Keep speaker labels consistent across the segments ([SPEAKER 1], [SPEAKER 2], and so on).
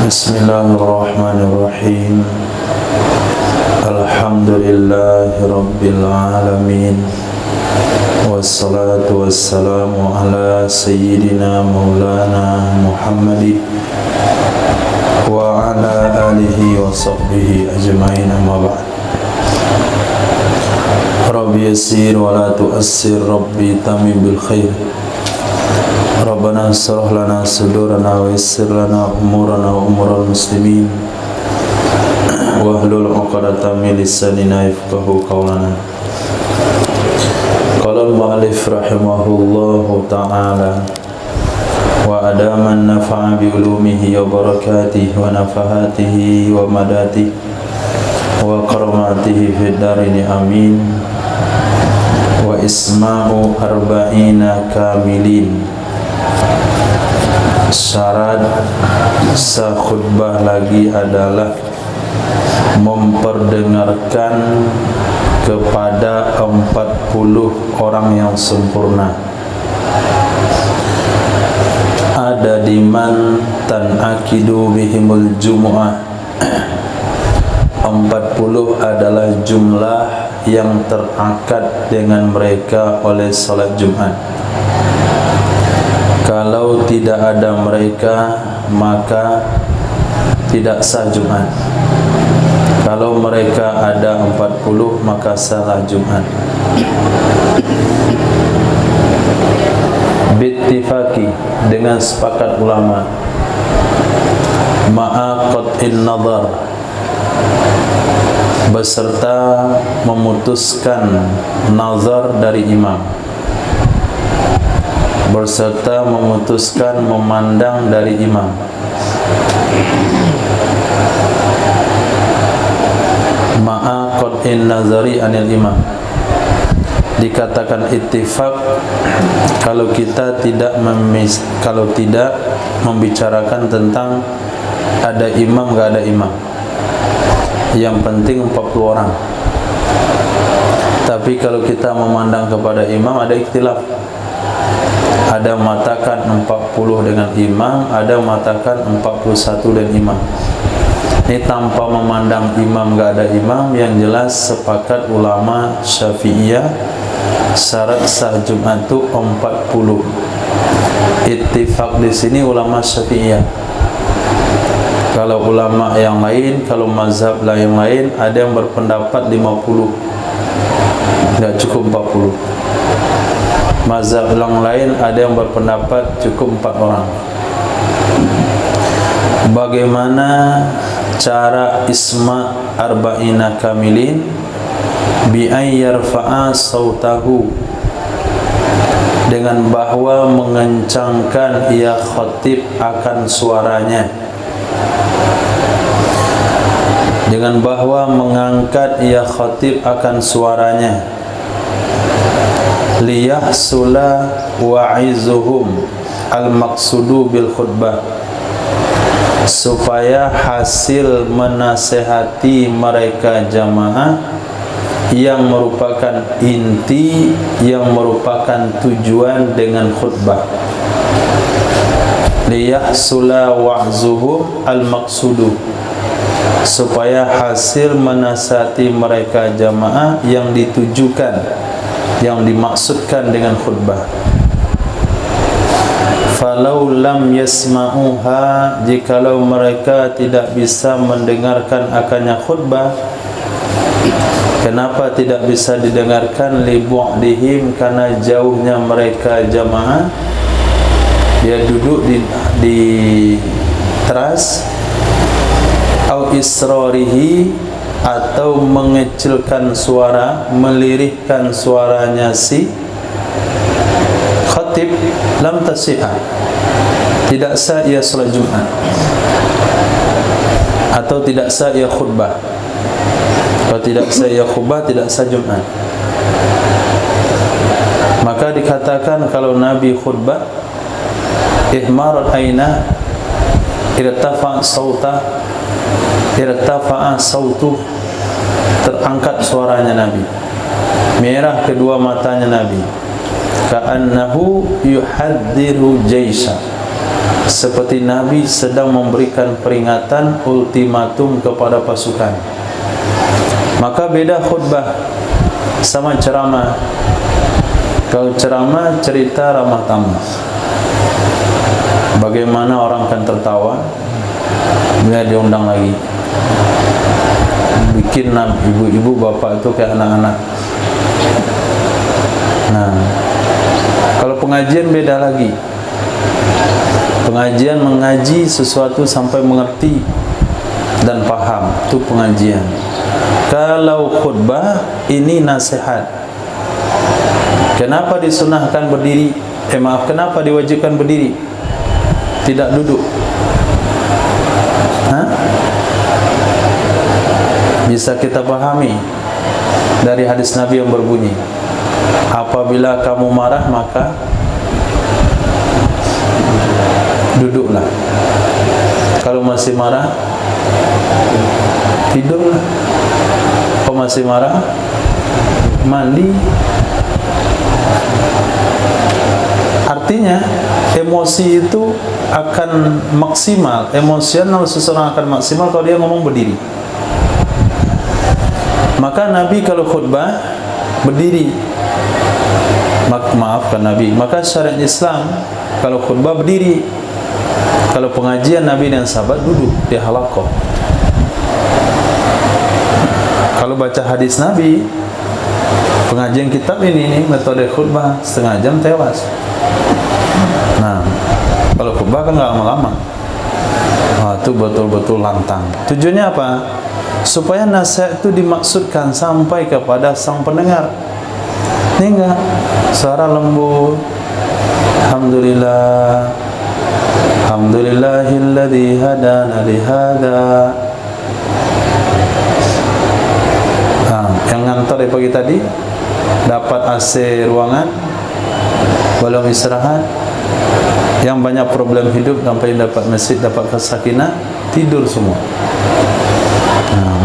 [SPEAKER 1] Bismillahirrahmanirrahim. Alhamdulillahi rabbil alamin. Wassalatu wassalamu ala sayyidina maulana Muhammadin wa ala alihi wa sahbihi ajma'in, amma ba'd. Rabbi yassir wa la tu'assir, Rabbi tamim bil khair. Rabbana shrah lana sudurana wa yassir lana umurana wa umural muslimin wahlul 'uqdatam min lisanina yafqahu qawlana. Qala al-mu'allif rahimahullahu ta'ala wa adaman nafa'a bi ulumihi wa barakatihi wa nafahatihi wa madatihi wa karamatihi fid darini amin. Wa isma'u arba'ina kamilin. Syarat sah khutbah lagi adalah memperdengarkan kepada 40 orang yang sempurna. Ada diman tanakidu bihimul jumu'ah. 40 adalah jumlah yang terakad dengan mereka oleh salat Jumat. Kalau tidak ada mereka, maka tidak sah Jumat. Kalau mereka ada 40, maka sah Jumat. Bittifaqi, dengan sepakat ulama. Ma'a qat'in nazar, beserta memutuskan nazar dari imam, berserta memutuskan memandang dari imam. Ma'a qat'in nazari anil imam. Dikatakan ittifaq kalau kita tidak membicarakan tentang ada imam enggak ada imam. Yang penting 40 orang. Tapi kalau kita memandang kepada imam ada ikhtilaf. Ada yang mengatakan 40 dengan imam, ada yang mengatakan 41 dengan imam. Ini tanpa memandang imam, enggak ada imam. Yang jelas sepakat ulama Syafi'iyah syarat sah Jumat itu 40. Ittifaq di sini ulama Syafi'iyah. Kalau ulama yang lain, kalau mazhab yang lain, ada yang berpendapat 50, enggak cukup 40. Mazhab yang lain ada yang berpendapat cukup 4 orang. Bagaimana cara isma arba'ina kamilin? Bi ayyarfa'a sautahu, dengan bahwa mengencangkan ia khatib akan suaranya, dengan bahwa mengangkat ia khatib akan suaranya. Liyahsula wa'izuhum al-maqsudu bil khutbah, supaya hasil menasehati mereka jamaah yang merupakan inti, yang merupakan tujuan dengan khutbah. Liyahsula wa'zuhum al-maqsudu, supaya hasil menasihati mereka jamaah yang ditujukan, yang dimaksudkan dengan khutbah. Falau lam yasma'uha, jikalau mereka tidak bisa mendengarkan akannya khutbah. Kenapa tidak bisa didengarkan? Li bu'dihim, karena jauhnya mereka jamaah. Dia duduk di teras. Au israrihi, atau mengecilkan suara, melirihkan suaranya si khatib. Lam tasihah, tidak sah ia salat Jumat, atau tidak sah ia khutbah. Kalau tidak sah ia khutbah, tidak sah Jumat. Maka dikatakan kalau Nabi khutbah, ihmar aina, irtafa sauta, irtafa'a sautu, terangkat suaranya Nabi, merah kedua matanya Nabi, ka'annahu yuhadziru jaisha, seperti Nabi sedang memberikan peringatan ultimatum kepada pasukan. Maka beda khutbah sama ceramah. Kalau ceramah cerita ramah tamah, bagaimana orang akan tertawa bila diundang lagi, bikin ibu-ibu bapak itu kayak anak-anak. Nah, kalau pengajian beda lagi. Pengajian mengaji sesuatu sampai mengerti dan paham, itu pengajian. Kalau khutbah ini nasihat. Kenapa disunahkan berdiri? Kenapa diwajibkan berdiri? Tidak duduk. Bisa kita pahami dari hadis Nabi yang berbunyi, apabila kamu marah maka duduklah. Kalau masih marah, tidurlah. Kalau masih marah, mandi. Artinya emosi itu akan maksimal, emosional seseorang akan maksimal kalau dia ngomong berdiri. Maka Nabi kalau khutbah berdiri. Maafkan Nabi. Maka syariat Islam kalau khutbah berdiri. Kalau pengajian Nabi dan sahabat duduk di halaqah. Kalau baca hadis Nabi, pengajian kitab ini metode khutbah setengah jam tewas. Nah, kalau khutbah kan nggak lama-lama. Itu betul-betul lantang. Tujuannya apa? Supaya nasihat itu dimaksudkan sampai kepada sang pendengar. Ini enggak suara lembut. Alhamdulillah, alhamdulillahilladzi hadana lihada. Yang ngantor dari pagi tadi dapat AC ruangan, belum istirahat. Yang banyak problem hidup sampai dapat masjid, dapat sakinah, tidur semua.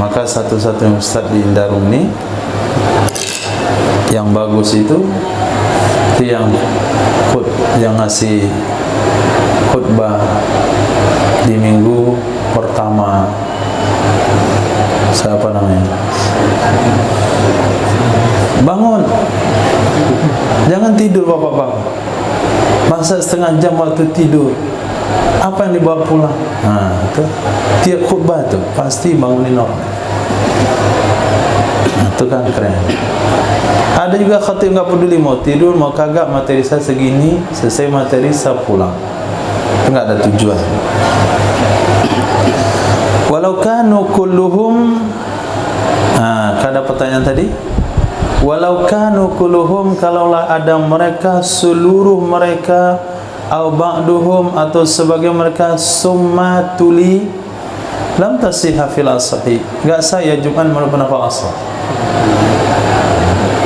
[SPEAKER 1] Maka satu-satunya ustaz di Indarung ini yang bagus itu yang ngasih khutbah di minggu pertama. Siapa namanya? Bangun, jangan tidur bapak-bapak. Masa setengah jam waktu tidur, apa yang dibawa pulang? Itu tiap khutbah itu pasti bangunin orang. Itu kan keren. Ada juga khatib nggak peduli mau tidur mau kagak, materi saya segini, selesai materi saya pulang. Itu nggak ada tujuan. Walau kanu kulluhum, ada pertanyaan tadi. Walau kanu kulluhum, kalaulah ada mereka, seluruh mereka, au ba'duhum, atau sebagian mereka, summa tuli, lam tasihha fil asahi, enggak sah ya Jumat menurut pendapat asal.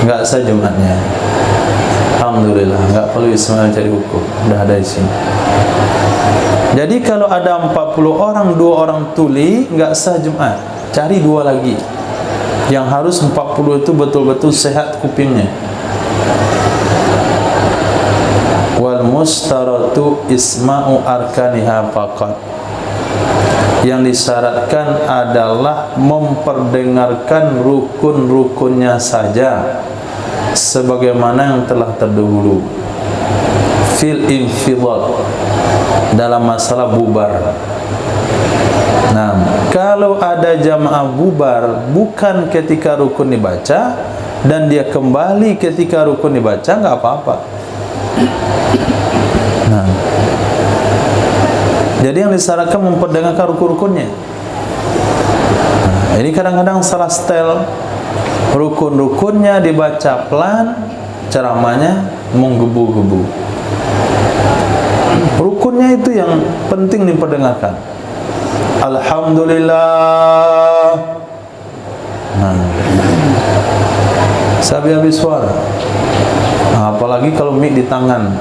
[SPEAKER 1] Enggak sah Jumatnya. Alhamdulillah, enggak perlu Ismail cari hukum, udah ada di sini. Jadi kalau ada 40 orang, 2 orang tuli, enggak sah Jumat. Cari 2 lagi. Yang harus 40 itu betul-betul sehat kupingnya. Wal mustaratu isma'u arkaniha faqat. Yang disyaratkan adalah memperdengarkan rukun-rukunnya saja, sebagaimana yang telah terdahulu. Fil infidad, dalam masalah bubar. Nah, kalau ada jamaah bubar bukan ketika rukun dibaca dan dia kembali ketika rukun dibaca, nggak apa-apa. Nah, jadi yang disyaratkan memperdengarkan rukun-rukunnya. Nah, ini kadang-kadang salah style. Rukun-rukunnya dibaca pelan, ceramahnya menggebu-gebu. Rukunnya itu yang penting diperdengarkan. Alhamdulillah. Habis suara. Apalagi kalau mic di tangan,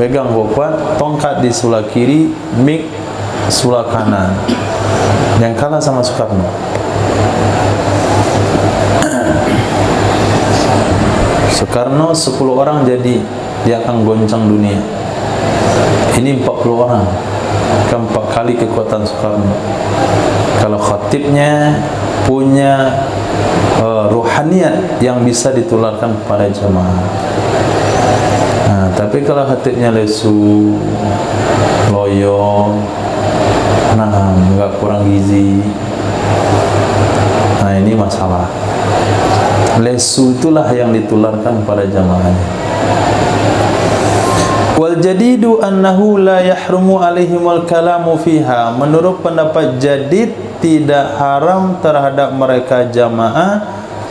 [SPEAKER 1] pegang kuat, tongkat di sebelah kiri, mic sebelah kanan. Yang kalah sama Soekarno. Soekarno 10 orang jadi, dia akan goncang dunia. Ini 40 orang, kan 4 kali kekuatan Soekarno. Kalau khatibnya punya ruhaniyat yang bisa ditularkan kepada jamaah. Nah, tapi kalau khatibnya lesu, loyo, nggak kurang gizi, nah ini masalah. Lesu itulah yang ditularkan kepada jamaahnya. Wal jadidu annahu la yahrumu alaihimul kalamu fiha. Menurut pendapat jadid, tidak haram terhadap mereka jamaah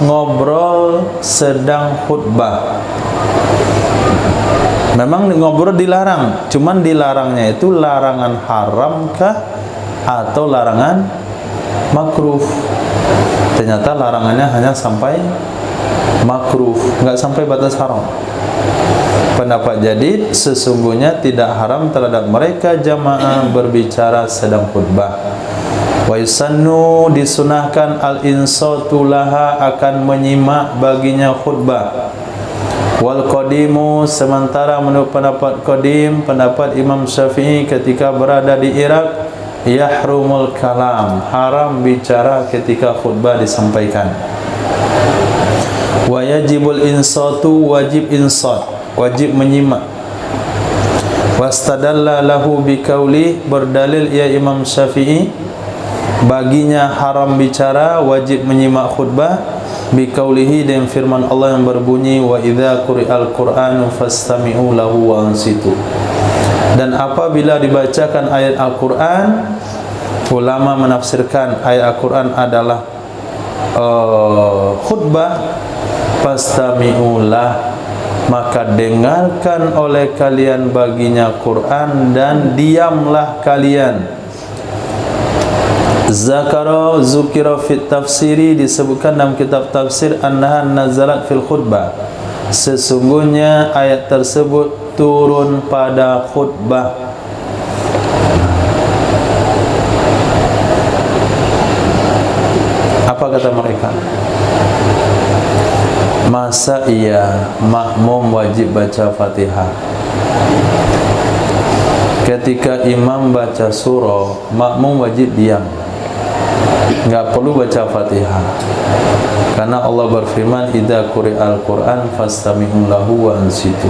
[SPEAKER 1] ngobrol sedang khutbah. Memang ngobrol dilarang, cuman dilarangnya itu larangan haramkah atau larangan makruh? Ternyata larangannya hanya sampai makruh, nggak sampai batas haram. Pendapat jadid, sesungguhnya tidak haram terhadap mereka jamaah berbicara sedang khutbah. Wa yusannu, disunahkan al-insatu laha, akan menyimak baginya khutbah. Wal qadimu, sementara menurut pendapat qadim, pendapat Imam Syafi'i ketika berada di Irak, yahrumul kalam, haram bicara ketika khutbah disampaikan. Wa yajibul insatu, wajib insat, wajib menyimak. Wastadalla lahu biqauli, berdalil ya Imam Syafi'i baginya haram bicara, wajib menyimak khutbah, biqaulihi, dengan firman Allah yang berbunyi wa idza quri'al qur'anu fastami'u lahu wa ansitu. Dan apabila dibacakan ayat Al-Qur'an, ulama menafsirkan ayat Al-Qur'an adalah khutbah, fastami'ulah, maka dengarkan oleh kalian baginya Quran dan diamlah kalian. Zakara zukira fit tafsiri, disebutkan dalam kitab tafsir, annaha nazalat fil khutbah, sesungguhnya ayat tersebut turun pada khutbah. Apa kata mereka? Masa iya makmum wajib baca Fatihah? Ketika imam baca surah, makmum wajib diam, nggak perlu baca Fatihah, karena Allah berfirman idza quri'al Qur'an fastami'u lahu wa ansitu.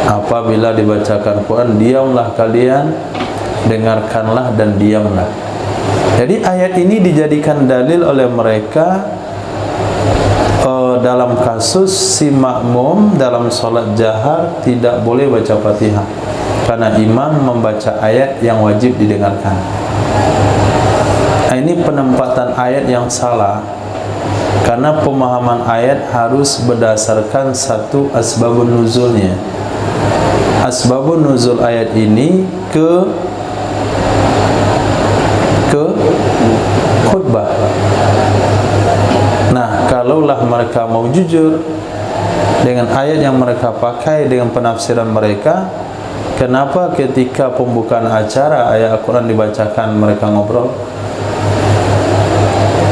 [SPEAKER 1] Apabila dibacakan Quran, diamlah kalian, dengarkanlah dan diamlah. Jadi ayat ini dijadikan dalil oleh mereka dalam kasus si makmum dalam sholat jahar tidak boleh baca Fatihah, karena imam membaca ayat yang wajib didengarkan. Nah, ini penempatan ayat yang salah, karena pemahaman ayat harus berdasarkan satu asbabun nuzulnya. Asbabun nuzul ayat ini ke khutbah. Nah, kalaulah mereka mau jujur dengan ayat yang mereka pakai dengan penafsiran mereka, kenapa ketika pembukaan acara ayat Al-Quran dibacakan mereka ngobrol?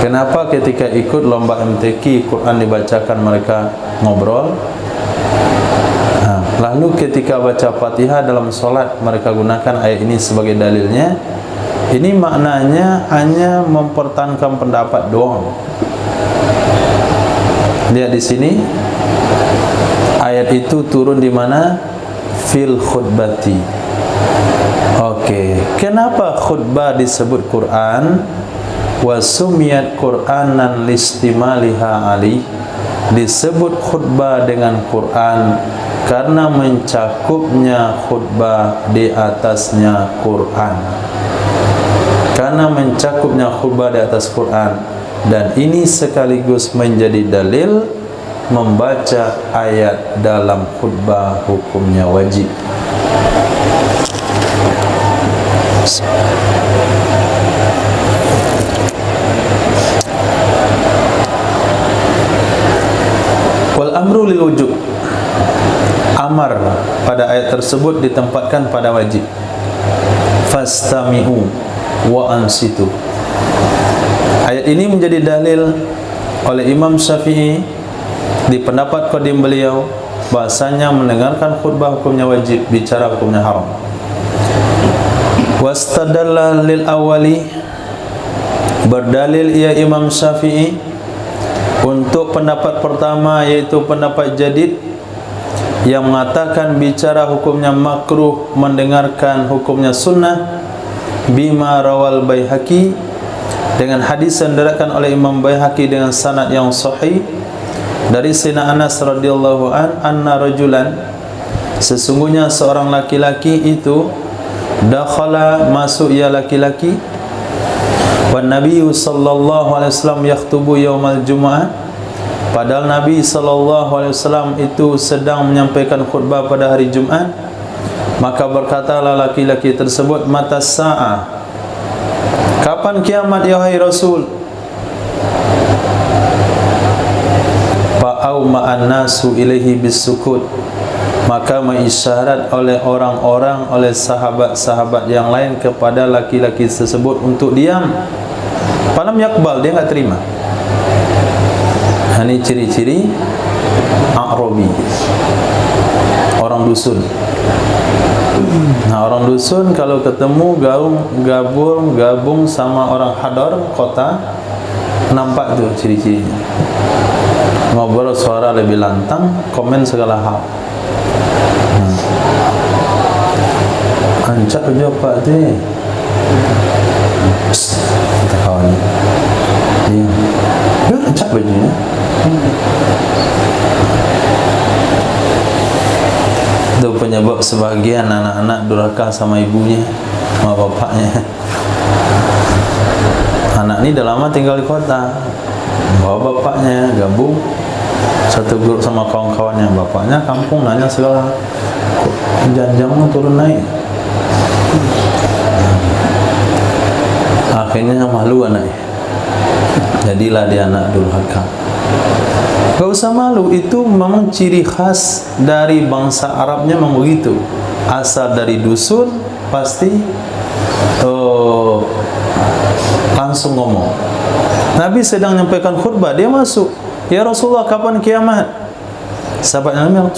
[SPEAKER 1] Kenapa ketika ikut lomba MTQ Quran dibacakan mereka ngobrol? Nah, lalu ketika baca Fatihah dalam sholat mereka gunakan ayat ini sebagai dalilnya. Ini maknanya hanya mempertahankan pendapat doang. Lihat di sini, ayat itu turun di mana? Fil khutbati. Oke, kenapa khutbah disebut Quran? Wa sumiyat Qur'anan listimaliha ali, disebut khutbah dengan Quran karena mencakupnya khutbah di atasnya Quran, karena mencakupnya khutbah di atas Quran. Dan ini sekaligus menjadi dalil membaca ayat dalam khutbah hukumnya wajib. Wal amru lil wujub, amar pada ayat tersebut ditempatkan pada wajib. Fastami'u wa ansitu. Ayat ini menjadi dalil oleh Imam Syafi'i di pendapat qadim beliau bahasanya mendengarkan khutbah hukumnya wajib, bicara hukumnya haram. Wastadalla lil awali, berdalil ia Imam Syafi'i untuk pendapat pertama, yaitu pendapat jadid yang mengatakan bicara hukumnya makruh, mendengarkan hukumnya sunnah, bima rawal Baihaqi, dengan hadis yang diriwayatkan oleh Imam Baihaqi dengan sanad yang sahih dari Sayyidina Anas radhiyallahu anna rajulan, sesungguhnya seorang laki-laki itu dakhala, masuk ia laki-laki, wan Nabi sallallahu alaihi wasallam yakhutubu yaumal jumu'ah, padahal Nabi sallallahu alaihi wasallam itu sedang menyampaikan khutbah pada hari Jumat. Maka berkatalah laki-laki tersebut, mata sa'ah, kapan kiamat ya hai Rasul? Fa'au ma'an nasu ilaihi bisukut, maka mengisyarat oleh orang-orang, oleh sahabat-sahabat yang lain kepada laki-laki tersebut untuk diam. Falam yakbal, dia enggak terima. Ini ciri-ciri A'rabi, orang dusun. Nah, orang dusun kalau ketemu gabung sama orang hadar kota, nampak tuh ciri-cirinya. Ngobrol suara lebih lantang, komen segala hal. Ancak aja Pak teh. Kita kawan. Dia. Dia ancak bajunya. Itu penyebab sebagian anak-anak durhaka sama ibunya, sama bapaknya. Anak ini dah lama tinggal di kota, bawa bapaknya gabung satu grup sama kawan-kawannya. Bapaknya kampung, nanya segala, kok janjangnya turun naik. Akhirnya malu anaknya, jadilah dia anak durhaka. Gak usah malu, itu memang ciri khas dari bangsa Arabnya, memang begitu. Asal dari dusun pasti langsung ngomong. Nabi sedang menyampaikan khutbah, dia masuk, ya Rasulullah kapan kiamat? Sahabatnya Nabi,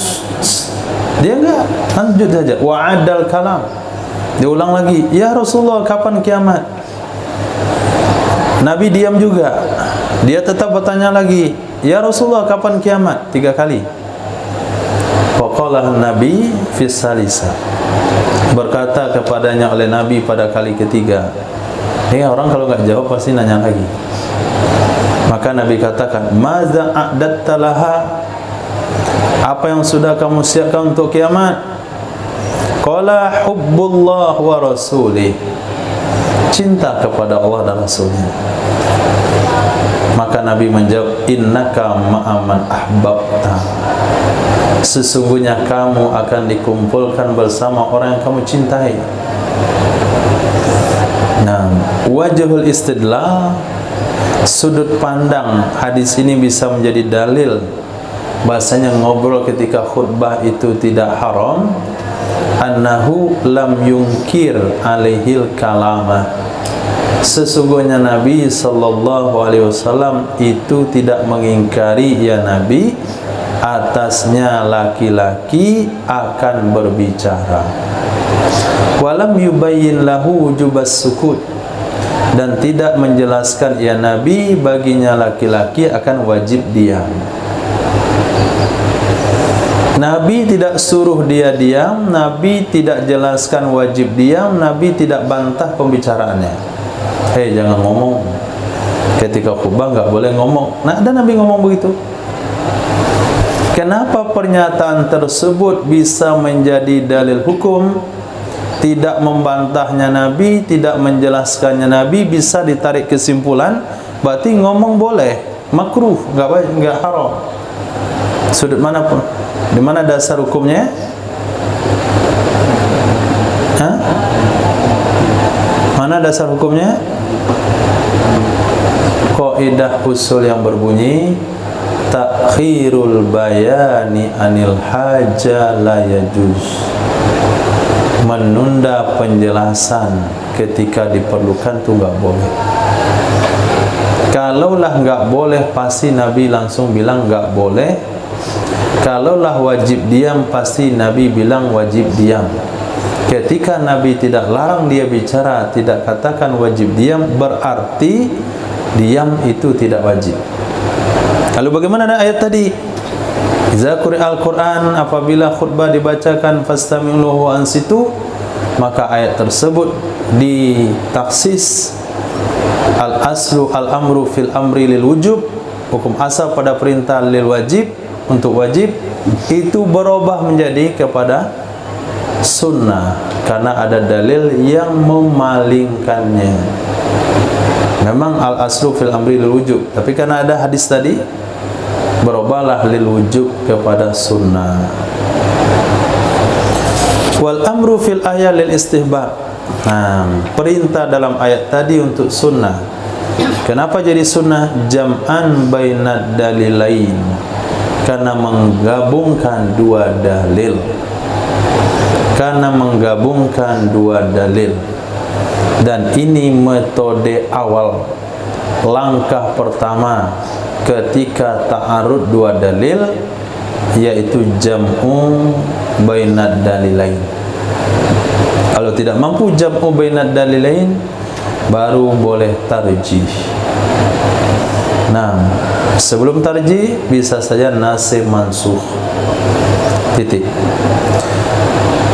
[SPEAKER 1] dia enggak, lanjut saja. Wa'adal kalam, dia ulang lagi, ya Rasulullah kapan kiamat? Nabi diam juga, dia tetap bertanya lagi, ya Rasulullah kapan kiamat? 3 kali. Faqala Nabi fi salisa, berkata kepadanya oleh Nabi pada kali ketiga. Orang kalau enggak jawab pasti nanya lagi. Maka Nabi katakan, maza a'datta laha, apa yang sudah kamu siapkan untuk kiamat? Qala hubbullah wa rasulih, cinta kepada Allah dan Rasulnya. Maka Nabi menjawab, innaka ma'aman ahbabta, sesungguhnya kamu akan dikumpulkan bersama orang yang kamu cintai. Nah, wajhul istidlal, sudut pandang hadis ini bisa menjadi dalil bahasanya ngobrol ketika khutbah itu tidak haram. Annahu lam yungkir alaihil kalama, sesungguhnya Nabi sallallahu alaihi wasallam itu tidak mengingkari ya Nabi atasnya laki-laki akan berbicara. Walam yubayyin lahu wujubas sukut, dan tidak menjelaskan ya Nabi baginya laki-laki akan wajib diam. Nabi tidak suruh dia diam, Nabi tidak jelaskan wajib diam, Nabi tidak bantah pembicaraannya. Hei, jangan ngomong ketika khutbah, enggak boleh ngomong. Nah, ada Nabi ngomong begitu. Kenapa pernyataan tersebut bisa menjadi dalil hukum? Tidak membantahnya Nabi, tidak menjelaskannya Nabi, bisa ditarik kesimpulan berarti ngomong boleh, makruh, enggak haram. Sudut manapun. Di mana dasar hukumnya? Mana dasar hukumnya? Kaidah usul yang berbunyi takhirul bayani anil haja la yajuz, menunda penjelasan ketika diperlukan itu enggak boleh. Kalaulah enggak boleh, pasti Nabi langsung bilang enggak boleh. Kalaulah wajib diam, pasti Nabi bilang wajib diam. Ketika Nabi tidak larang dia bicara, tidak katakan wajib diam, berarti diam itu tidak wajib. Lalu bagaimana ada ayat tadi? Iza quri'al Qur'an, apabila khutbah dibacakan fastami'u lahu wa ansitu, maka ayat tersebut ditaksis al-aslu al-amru fil amri lil wujub, hukum asal pada perintah lil wajib, untuk wajib, itu berubah menjadi kepada sunnah karena ada dalil yang memalingkannya. Memang al-aslu fil amri lil wujub, tapi karena ada hadis tadi, berubahlah lil wujub kepada sunnah. Wal amru fil ayat lil istihbab. Nah, perintah dalam ayat tadi untuk sunnah. Kenapa jadi sunnah? Jam'an bainad dalilain, karena menggabungkan dua dalil. Karena menggabungkan dua dalil. Dan ini metode awal, langkah pertama ketika ta'arud dua dalil, yaitu jam'u bainad dalilain. Kalau tidak mampu jam'u bainad dalilain, baru boleh tarjih. Nah, sebelum tarjih bisa saja nasib mansukh. Titik.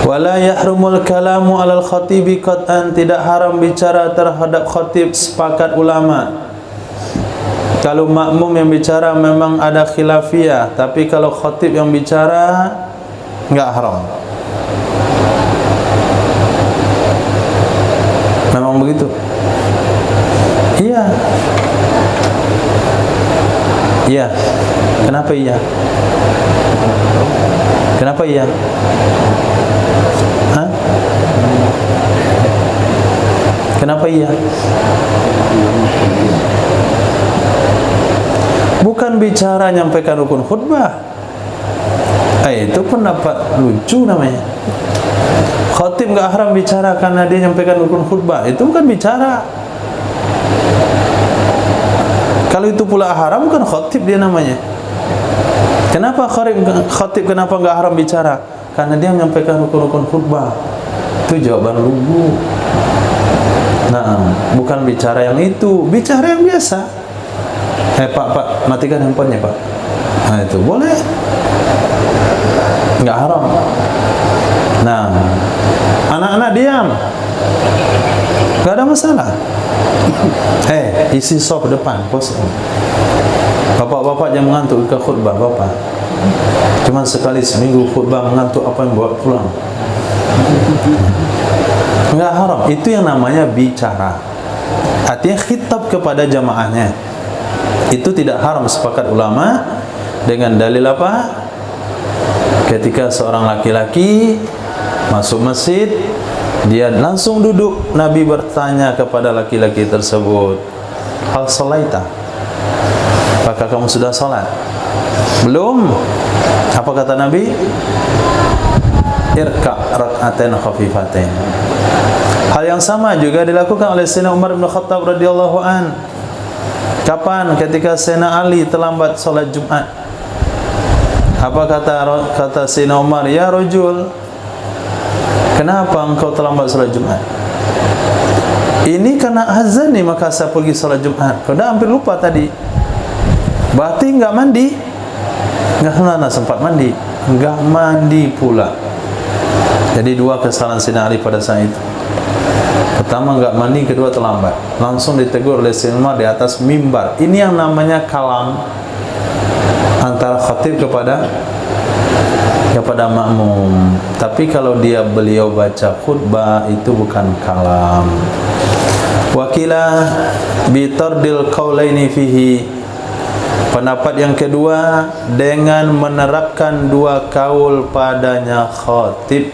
[SPEAKER 1] Wala yahrumul kalamu alal khatibi qat'an, tidak haram bicara terhadap khatib, sepakat ulama. Kalau makmum yang bicara memang ada khilafiyah, tapi kalau khatib yang bicara enggak haram. Memang begitu? Iya. Iya. Kenapa iya? Kenapa iya? Hah? Kenapa iya? Bukan bicara nyampaikan rukun khutbah. Itu pendapat lucu namanya. Khatib enggak haram bicara karena dia nyampaikan rukun khutbah. Itu bukan bicara. Kalau itu pula haram, kan khatib dia namanya. Kenapa khatib kenapa enggak haram bicara? Karena dia menyampaikan rukun-rukun khutbah. Itu jawaban lugu. Nah, bukan bicara yang itu, bicara yang biasa. Pak, matikan handphonenya, Pak. Nah, itu boleh. Enggak haram. Nah, anak-anak diam, enggak ada masalah. Isi soft depan, kosong. Bapak-bapak yang mengantuk ke khutbah, bapak. Cuma sekali seminggu khutbah mengantuk, apa yang bawa pulang? Enggak haram. Itu yang namanya bicara. Artinya khitab kepada jamaahnya. Itu tidak haram, sepakat ulama. Dengan dalil apa? Ketika seorang laki-laki masuk masjid, dia langsung duduk. Nabi bertanya kepada laki-laki tersebut, hal shalaita? Apakah kamu sudah salat? Belum. Apa kata Nabi? Irka' rak'atain khafifatain. Hal yang sama juga dilakukan oleh Sayyidina Umar bin Khattab radhiyallahu an. Kapan? Ketika Sayyidina Ali terlambat salat Jumat. Apa kata Sayyidina Umar? Ya rajul, kenapa engkau terlambat salat Jumat? Ini karena azan nih, maka saya pergi salat Jumat. Kau dah hampir lupa tadi. Berarti enggak mandi. Enggak sempat mandi. Enggak mandi pula. Jadi dua kesalahan Sayyidina Ali pada saat itu. Pertama enggak mandi, kedua terlambat. Langsung ditegur oleh Sayyidina Umar di atas mimbar. Ini yang namanya kalam antara khatib kepada makmum. Tapi kalau beliau baca khutbah, itu bukan kalam. Wakilah bitardil qaulaini fihi. Pendapat yang kedua, dengan menerapkan dua kaul padanya khatib.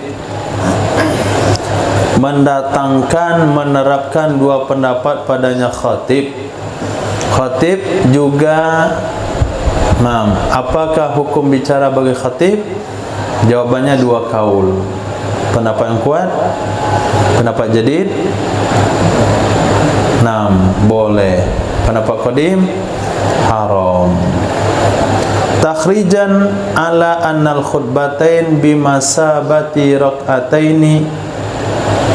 [SPEAKER 1] Menerapkan dua pendapat padanya khatib. Khatib juga, apakah hukum bicara bagi khatib? Jawabannya dua kaul. Pendapat yang kuat, pendapat jadid, boleh. Pendapat qadim, haram. takhrijan ala annal khutbatain bimasabati rak'ataini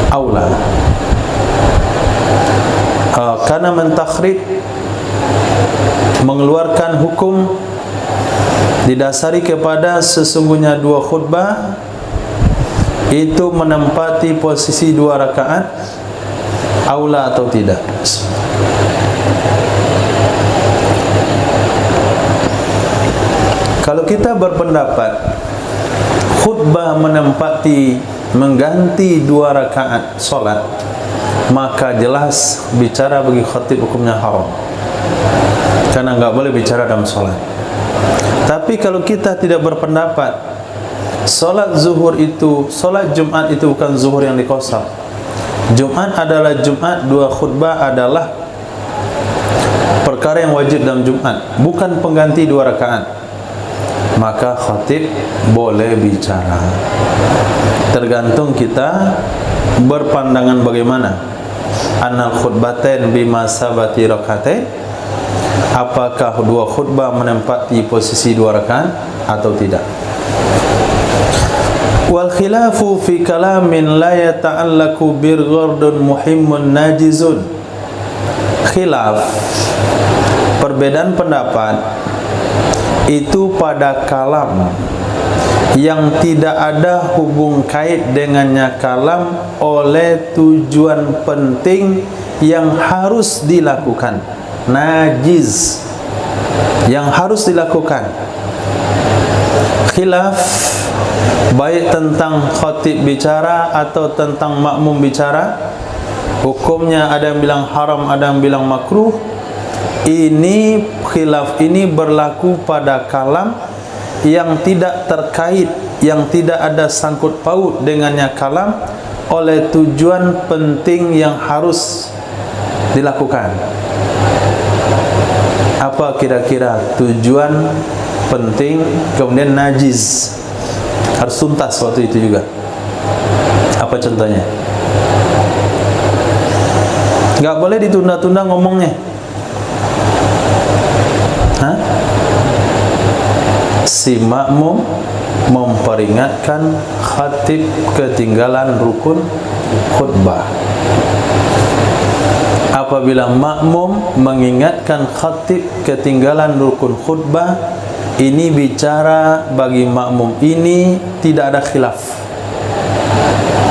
[SPEAKER 1] aula. Karena mentakhrij, mengeluarkan hukum didasari kepada sesungguhnya dua khutbah itu menempati posisi 2 rakaat aula atau tidak. Kalau kita berpendapat khutbah menempati, mengganti 2 rakaat solat, maka jelas bicara bagi khatib hukumnya haram, karena nggak boleh bicara dalam solat. Tapi kalau kita tidak berpendapat solat zuhur itu, solat Jumat itu bukan zuhur yang dikosor, Jumat adalah Jumat, 2 khutbah adalah perkara yang wajib dalam Jumat, bukan pengganti 2 rakaat, maka khatib boleh bicara. Tergantung kita berpandangan bagaimana. Annal khutbatain bimasabati rak'atain, apakah 2 khutbah menempati posisi 2 rakaat atau tidak. Wal khilafu fi kalamin la yata'allaku bir ghardun muhimmun najizun. Khilaf, perbedaan pendapat itu pada kalam yang tidak ada hubung kait dengannya kalam oleh tujuan penting yang harus dilakukan, najiz, yang harus dilakukan. Khilaf baik tentang khatib bicara atau tentang makmum bicara, hukumnya ada yang bilang haram, ada yang bilang makruh. Ini khilaf ini berlaku pada kalam yang tidak terkait, yang tidak ada sangkut paut dengannya kalam oleh tujuan penting yang harus dilakukan. Apa kira-kira tujuan penting kemudian najiz, harus tuntas waktu itu juga? Apa contohnya? Nggak boleh ditunda-tunda ngomongnya. Si makmum memperingatkan khatib ketinggalan rukun khutbah. Apabila makmum mengingatkan khatib ketinggalan rukun khutbah, ini bicara bagi makmum ini tidak ada khilaf.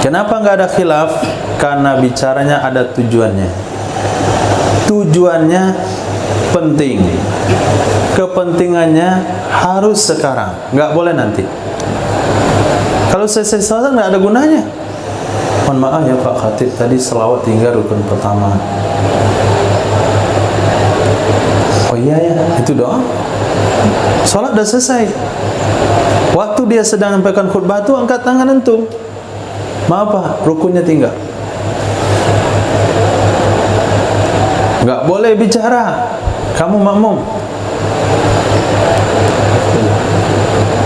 [SPEAKER 1] Kenapa nggak ada khilaf? Karena bicaranya ada tujuannya. Tujuannya penting, kepentingannya harus sekarang, nggak boleh nanti. Kalau selesai salat nggak ada gunanya. Mohon maaf ya Pak Khatib, tadi selawat tinggal rukun pertama. Oh iya ya, itu doang. Salat udah selesai. Waktu dia sedang menyampaikan khutbah itu angkat tangan antum. Maaf Pak, rukunnya tinggal. Nggak boleh bicara. Kamu makmum.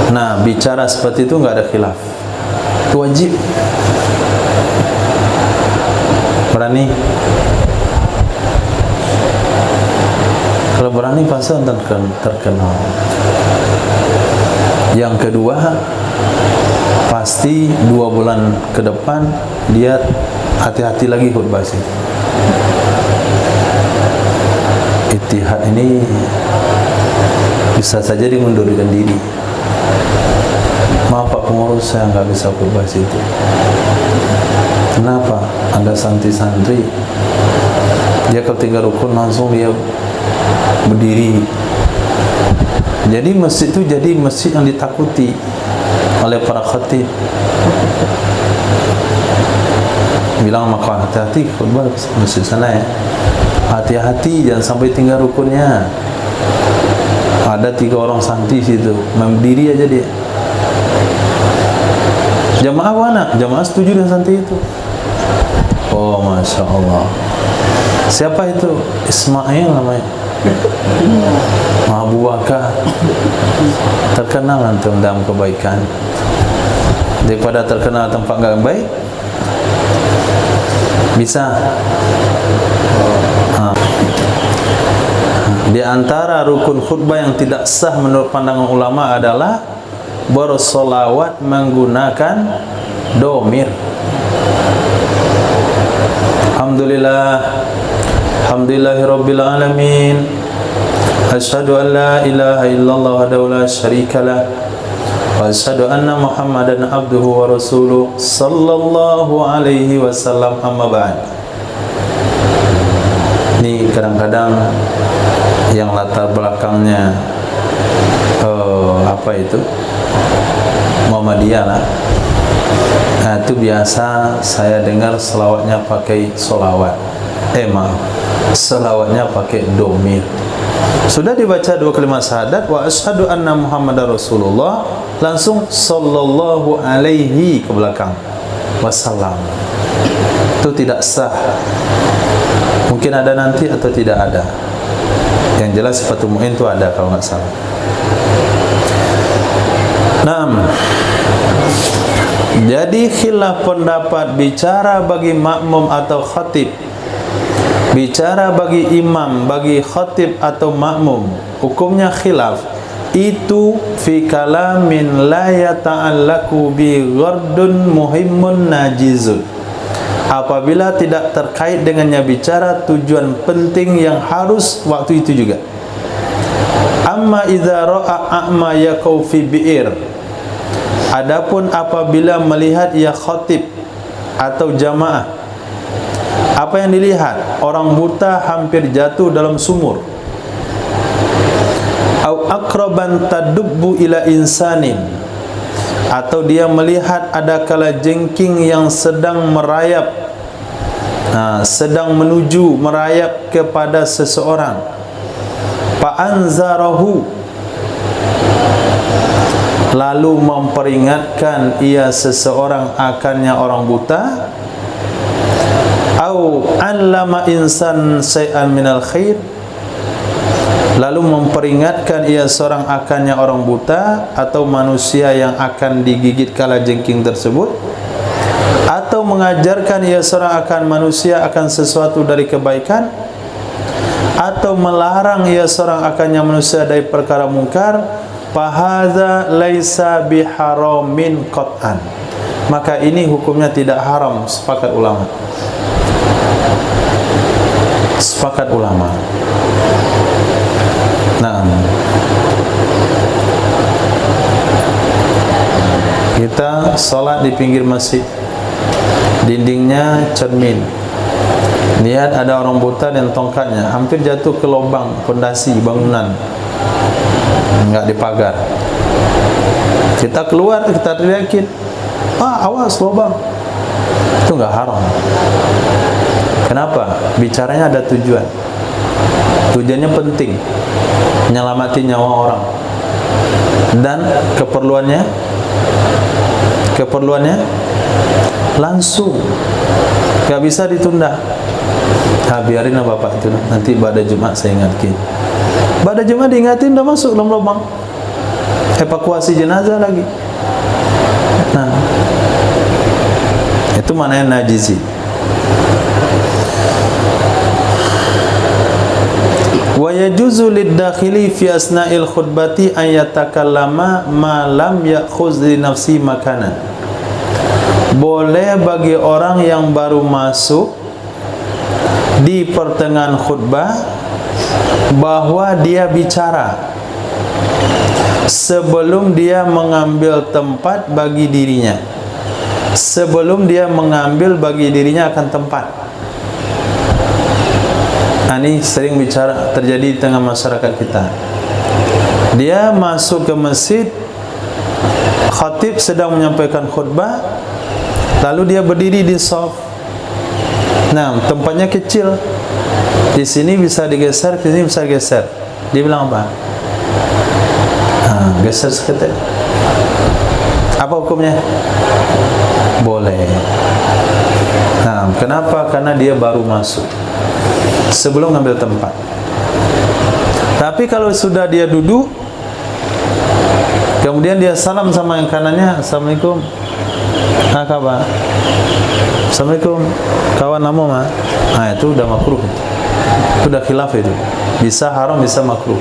[SPEAKER 1] Nah, bicara seperti itu nggak ada khilaf. Itu wajib. Berani? Kalau berani pasti terkenal. Yang kedua, pasti 2 bulan ke depan dia hati-hati lagi khutbah sih. Ittihad ini bisa saja dimundurkan diri. Maaf Pak pengurus, saya nggak bisa khutbah situ. Kenapa? Ada santri-santri, dia kalau tinggal rukun langsung dia berdiri. Jadi masjid itu jadi masjid yang ditakuti oleh para khatib. Bilang maka hati-hati khutbah masjid sana ya. Hati-hati jangan sampai tinggal rukunnya. Ada 3 orang santri situ, berdiri aja dia. Jamaah mana? Jamaah setuju dengan santri itu. Oh, Masya Allah. Siapa itu? Ismail namanya. Abu Bakar. Terkenal antum dalam kebaikan. Daripada terkenal tempat nggak baik, bisa. Di antara rukun khutbah yang tidak sah menurut pandangan ulama adalah bersolawat menggunakan domir. Alhamdulillah, alhamdulillahirabbil alamin. Asyhadu an la ilaha illallah wahdahu la syarikalah wa asyhadu anna Muhammadan abduhu wa rasuluh sallallahu alaihi wasallam, amma ba'd. Ini kadang-kadang yang latar belakangnya apa itu Muhammadiyah lah. Nah, itu biasa saya dengar selawatnya pakai solawat. Selawatnya pakai domir. Sudah dibaca dua kalimat syahadat wa asyhadu anna Muhammadar Rasulullah, langsung sallallahu alaihi ke belakang wasallam. Itu tidak sah. Mungkin ada nanti atau tidak ada. Yang jelas Fathul Mu'in itu ada kalau nggak salah. Jadi khilaf pendapat bicara bagi makmum atau khatib, bicara bagi imam, bagi khatib atau makmum, hukumnya khilaf. Itu fi kalamin la yata'allaku bi ghardun muhimmun najizun. Apabila tidak terkait dengannya bicara tujuan penting yang harus waktu itu juga. Amma idza ra'a a'ma yaqau fi bi'ir. Adapun apabila melihat ia khatib atau jamaah, apa yang dilihat? Orang buta hampir jatuh dalam sumur. Au aqraban tadubbu ila insanin, atau dia melihat ada kalajengking yang sedang merayap, sedang menuju merayap kepada seseorang. Fa'anzarahu, lalu memperingatkan ia seseorang akannya orang buta. Au allama insan syai'an minal khair, lalu memperingatkan ia seorang akannya orang buta atau manusia yang akan digigit kalajengking tersebut, atau mengajarkan ia seorang akan manusia akan sesuatu dari kebaikan, atau melarang ia seorang akannya manusia dari perkara mungkar, fahadza laisa biharamin qat'an, maka ini hukumnya tidak haram, sepakat ulama. Sepakat ulama. Kita sholat di pinggir masjid, dindingnya cermin, lihat ada orang buta dan tongkatnya hampir jatuh ke lubang pondasi bangunan, enggak dipagar. Kita keluar, kita teriakin, awas lubang. Itu enggak haram. Kenapa? Bicaranya ada tujuan. Tujuannya penting, menyelamati nyawa orang, dan keperluannya langsung, gak bisa ditunda. Biarin lah bapak itu, nanti pada Jumat saya ingatkan. Pada Jumat diingatin, udah masuk dalam lubang, evakuasi jenazah lagi. Itu maknanya najizi. Wa yajuzu lid-dakhili fi asna'il khutbati an yatakallama ma lam ya'khuz li nafsi makanan. Boleh bagi orang yang baru masuk di pertengahan khutbah bahwa dia bicara sebelum dia mengambil tempat bagi dirinya, sebelum dia mengambil bagi dirinya akan tempat. Ini sering bicara, terjadi di tengah masyarakat kita. Dia masuk ke masjid, khatib sedang menyampaikan khutbah, lalu dia berdiri di shaf. Tempatnya kecil, di sini bisa digeser, di sini bisa geser. Dia bilang apa? Geser seketik. Apa hukumnya? Boleh. Kenapa? Karena dia baru masuk, sebelum ngambil tempat. Tapi kalau sudah dia duduk, kemudian dia salam sama yang kanannya, Assalamualaikum, kabar? Assalamualaikum, kawan nama mah. Itu udah makruh. Sudah khilaf itu. Bisa haram, bisa makruh.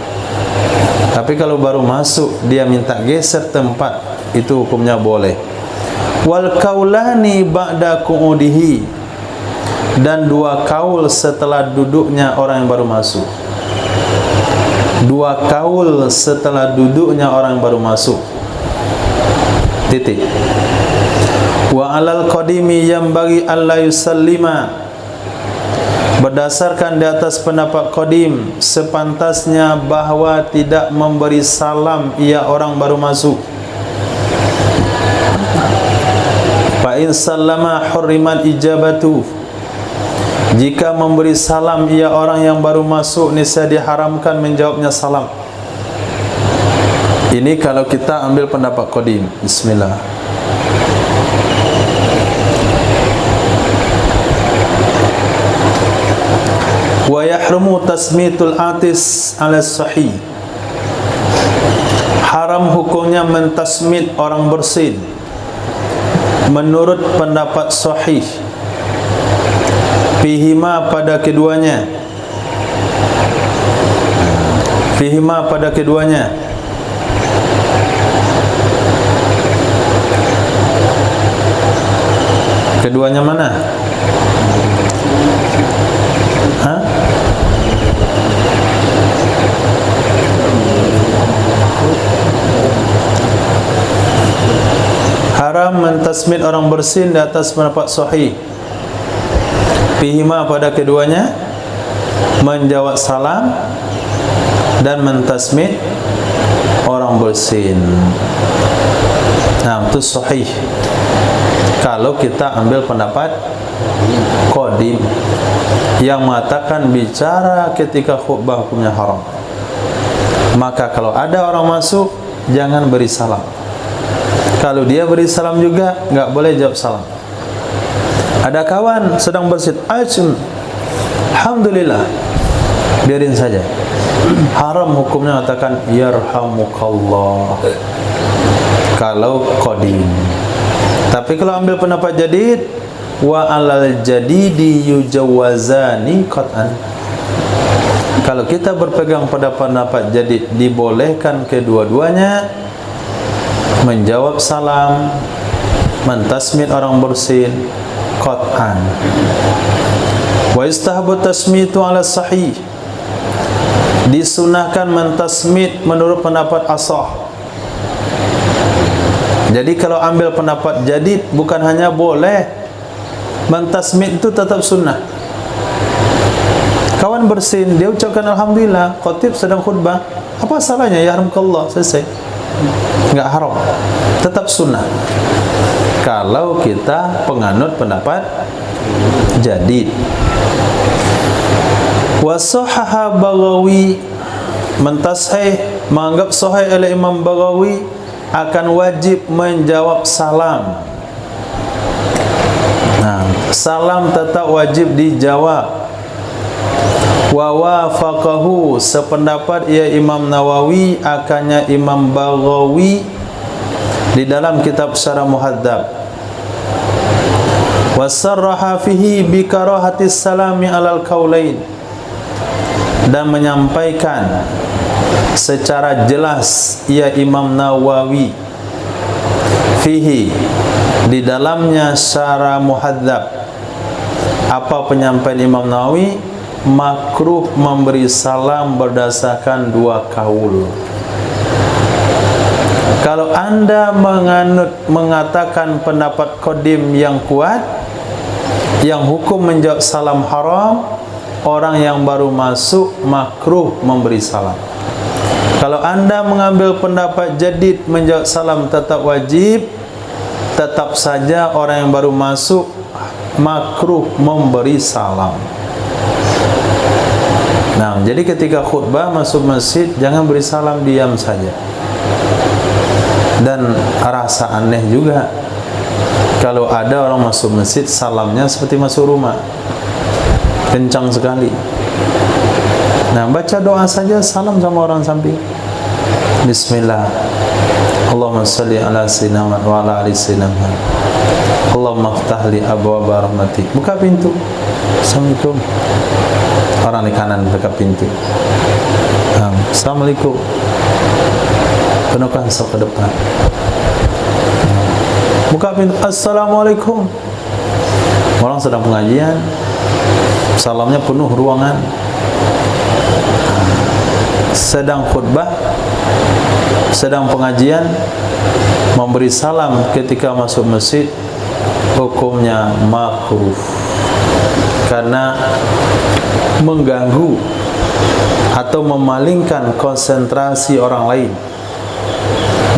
[SPEAKER 1] Tapi kalau baru masuk dia minta geser tempat, itu hukumnya boleh. Wal kaulani ba'da qu'udihi, dan dua kaul setelah duduknya orang yang baru masuk. Dua kaul setelah duduknya orang yang baru masuk. Titik. Wa alal qadimi yanbaghi alla yusallima, berdasarkan di atas pendapat qadim, sepantasnya bahwa tidak memberi salam ia orang baru masuk. Fa in sallama hurrimat ijabatu, jika memberi salam ia orang yang baru masuk, niscaya diharamkan menjawabnya salam. Ini kalau kita ambil pendapat qadim. Bismillah. Wa yahrumu tasmitul atis ala sahih, haram hukumnya mentasmit orang bersin menurut pendapat sahih, fihima pada keduanya, fihima pada keduanya. Keduanya mana? Hah? Haram mentasmid orang bersin di atas pendapat sahih, fihima pada keduanya, menjawab salam dan mentasmid orang bersin. Nah, itu sahih kalau kita ambil pendapat qadim yang mengatakan bicara ketika khutbah hukumnya haram. Maka kalau ada orang masuk, jangan beri salam. Kalau dia beri salam juga, enggak boleh jawab salam. Ada kawan sedang bersin, alhamdulillah, biarin saja. Haram hukumnya mengatakan yarhamukallah kalau qadim. Tapi kalau ambil pendapat jadid, wa alal jadidi yujawazani qat'an, kalau kita berpegang pada pendapat jadid, dibolehkan kedua-duanya menjawab salam, mentasmid orang bersin qat'an. Wa istahabu tasmitu ala sahih, disunahkan mentasmid menurut pendapat asah. Jadi kalau ambil pendapat jadid, bukan hanya boleh, mentasmid itu tetap sunnah. Kawan bersin, dia ucapkan alhamdulillah, khatib sedang khutbah, apa salahnya? Ya rahmukallah, selesai. Enggak haram, tetap sunnah kalau kita penganut pendapat jadid. Wa sahaha Baghawi, mentashih menganggap sahih oleh Imam Baghawi, akan wajib menjawab salam. Nah, salam tetap wajib dijawab. Wa wafaqahu, sependapat ia Imam Nawawi akannya Imam Baghawi di dalam kitab Syarah Muhadzab. Wa sarraha fihi bi karahatis salami alal qaulain, dan menyampaikan secara jelas ia Imam Nawawi fihi, di dalamnya Syarah Muhadzab. Apa penyampaian Imam Nawawi? Makruh memberi salam berdasarkan dua kaul. Kalau anda mengatakan pendapat qadim yang kuat, yang hukum menjawab salam haram, orang yang baru masuk makruh memberi salam. Kalau anda mengambil pendapat jadid menjawab salam tetap wajib, tetap saja orang yang baru masuk makruh memberi salam. Nah, jadi ketika khutbah masuk masjid, jangan beri salam, diam saja. Dan rasa aneh juga kalau ada orang masuk masjid salamnya seperti masuk rumah, kencang sekali. Nah, baca doa saja, salam sama orang samping. Bismillah, Allahumma salli ala sayyidina Muhammad wa ala ali sayyidina Muhammad. Allahumma aftah li abwaaba rahmatik. Buka pintu. Assalamualaikum. orang di kanan dekat pintu. Assalamualaikum. Penuhkan sok ke depan. Buka pintu. Assalamualaikum. Orang sedang pengajian, salamnya penuh ruangan. Sedang khutbah, sedang pengajian, memberi salam ketika masuk masjid, hukumnya makruh karena mengganggu atau memalingkan konsentrasi orang lain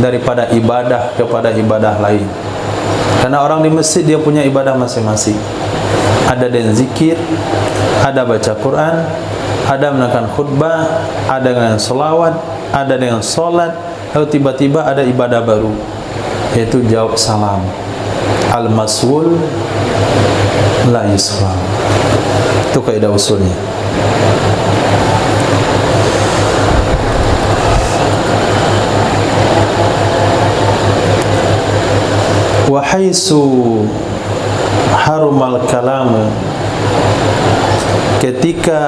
[SPEAKER 1] daripada ibadah kepada ibadah lain. Karena orang di masjid dia punya ibadah masing-masing. Ada dengan zikir, ada baca Quran, ada menaikkan khutbah, ada dengan selawat, ada dengan solat. Lalu tiba-tiba ada ibadah baru, yaitu jawab salam. Al-mas'ul la yus'al. Itu kaidah usulnya. Wa haitsu harumal kalamu, ketika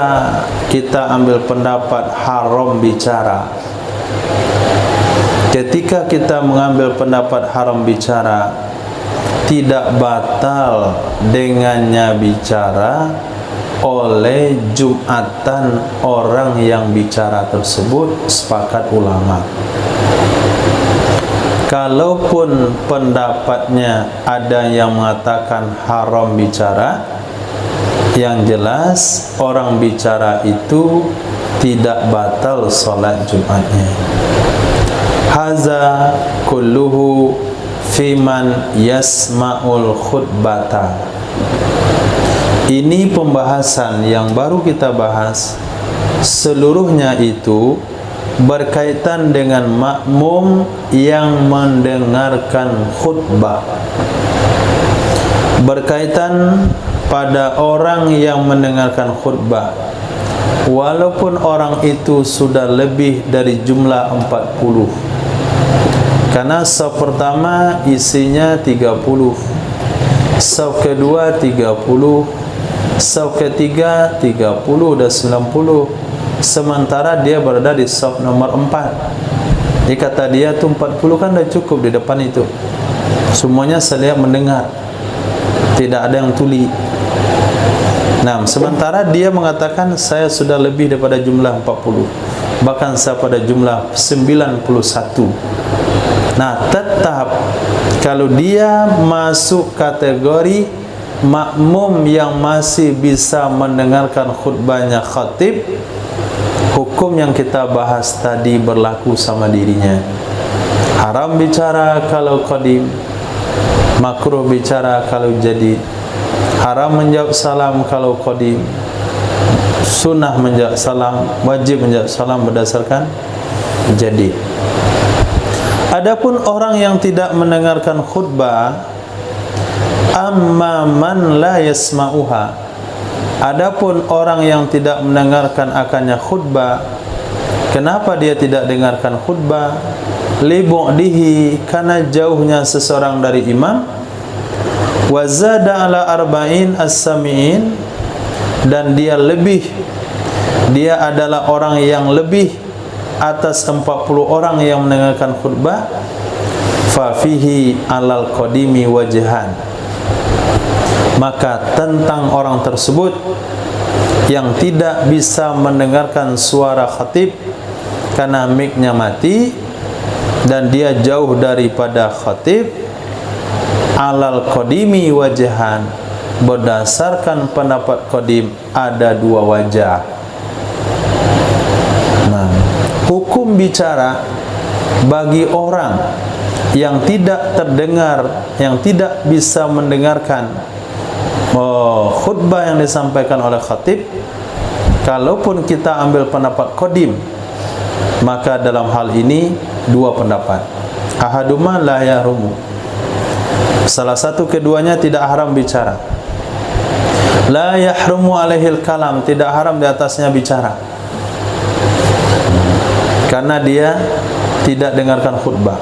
[SPEAKER 1] kita ambil pendapat haram bicara, ketika kita mengambil pendapat haram bicara, tidak batal dengannya bicara oleh jumatan orang yang bicara tersebut, sepakat ulama. Kalaupun pendapatnya ada yang mengatakan haram bicara, yang jelas orang bicara itu tidak batal salat Jumatnya. Haza kulluhu fiman yasma'ul khutbata. Ini pembahasan yang baru kita bahas, seluruhnya itu berkaitan dengan makmum yang mendengarkan khutbah, berkaitan pada orang yang mendengarkan khutbah, walaupun orang itu sudah lebih dari jumlah 40. Karena saf pertama isinya 30, saf kedua 30, saf ketiga 30 dan 90. Sementara dia berada di saf nomor 4. Jadi kata dia tu 40 kan dah cukup di depan itu. Semuanya saya mendengar, tidak ada yang tuli. Nah, sementara dia mengatakan saya sudah lebih daripada jumlah 40, bahkan saya pada jumlah 91. Nah, tetap kalau dia masuk kategori makmum yang masih bisa mendengarkan khutbahnya khatib, hukum yang kita bahas tadi berlaku sama dirinya. Haram bicara kalau qadim, makruh bicara kalau jadid. Haram menjawab salam kalau qadim, sunnah menjawab salam, wajib menjawab salam berdasarkan jadid. Adapun orang yang tidak mendengarkan khutbah, amma man la yasma'uha. Adapun orang yang tidak mendengarkan akannya khutbah, kenapa dia tidak dengarkan khutbah? Li bu'dihi, karena jauhnya seseorang dari imam. Wa zada ala arba'in as-sami'in, dan dia adalah orang yang lebih atas 40 orang yang mendengarkan khutbah. Fa fihi alal qadimi wajhan, maka tentang orang tersebut yang tidak bisa mendengarkan suara khatib karena mic-nya mati dan dia jauh daripada khatib, alal qadimi wajhan, berdasarkan pendapat qadim ada dua wajah. Nah, hukum bicara bagi orang yang tidak terdengar, yang tidak bisa mendengarkan khutbah yang disampaikan oleh khatib, kalaupun kita ambil pendapat qadim, maka dalam hal ini dua pendapat. Ahaduma la yahrumu, salah satu keduanya tidak haram bicara. La yahrumu alaihil kalam, tidak haram di atasnya bicara, karena dia tidak dengarkan khutbah.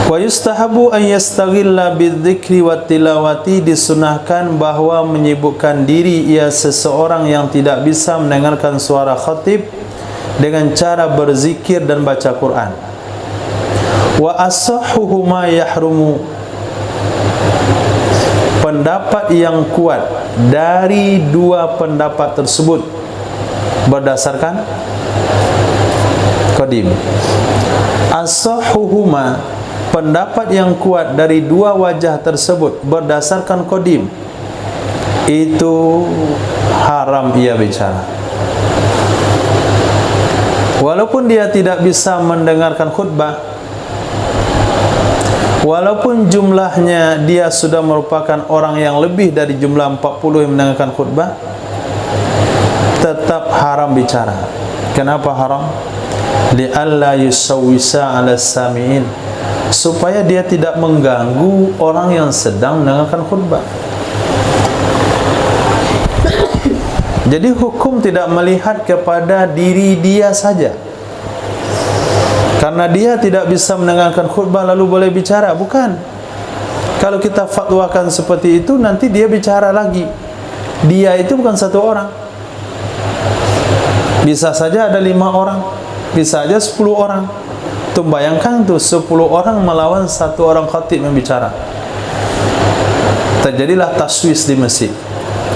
[SPEAKER 1] Wa yustahabu an yastaghilla bidzikri wat tilawati, disunahkan bahwa menyibukkan diri ia seseorang yang tidak bisa mendengarkan suara khatib dengan cara berzikir dan baca Quran. Wa asahhuhu ma yahrumu, pendapat yang kuat dari dua pendapat tersebut berdasarkan qadim. As-sahhuhuma, pendapat yang kuat dari dua wajah tersebut berdasarkan qadim, itu haram ia bicara. Walaupun dia tidak bisa mendengarkan khutbah, walaupun jumlahnya dia sudah merupakan orang yang lebih dari jumlah 40 yang mendengarkan khutbah, tetap haram bicara. Kenapa haram? Li'alla yusawwisa 'ala sami'in, supaya dia tidak mengganggu orang yang sedang mendengarkan khutbah. Jadi hukum tidak melihat kepada diri dia saja. Karena dia tidak bisa mendengarkan khutbah lalu boleh bicara, bukan. Kalau kita fatwakan seperti itu, nanti dia bicara lagi. Dia itu bukan satu orang. Bisa saja ada 5 orang, bisa saja 10 orang. Tuh bayangkan tuh 10 orang melawan satu orang khatib yang bicara. Terjadilah taswis di masjid.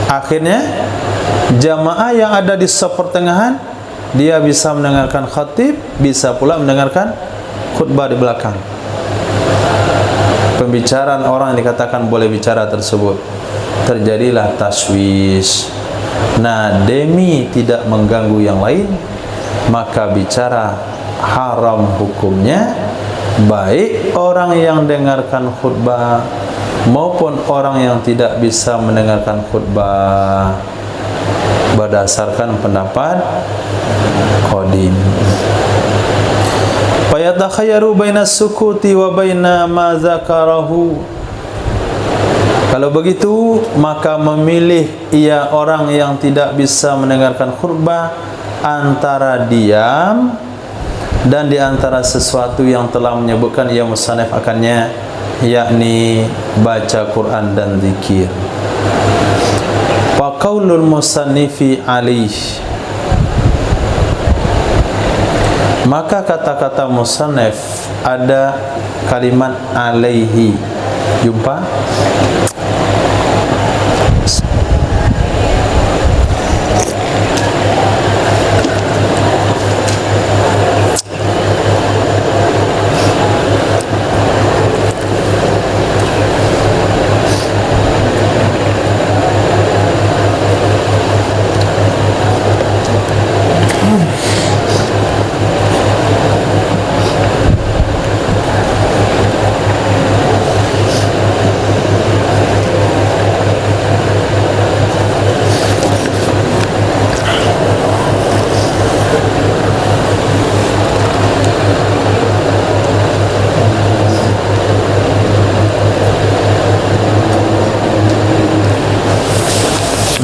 [SPEAKER 1] Akhirnya jamaah yang ada di sepertengahan, dia bisa mendengarkan khatib, bisa pula mendengarkan khutbah di belakang. Pembicaraan orang yang dikatakan boleh bicara tersebut, terjadilah taswis. Nah, demi tidak mengganggu yang lain, maka bicara haram hukumnya, baik orang yang dengarkan khutbah maupun orang yang tidak bisa mendengarkan khutbah, berdasarkan pendapat qadim. Fayatakhayaru baina sukuti wa baina ma zakarahu. Kalau begitu, maka memilih ia orang yang tidak bisa mendengarkan khutbah antara diam dan di antara sesuatu yang telah menyebutkan ia musannaf akannya, yakni baca Quran dan zikir. Wa qaulul musannifi alaih, maka kata-kata musannaf ada kalimat alaihi. Jumpa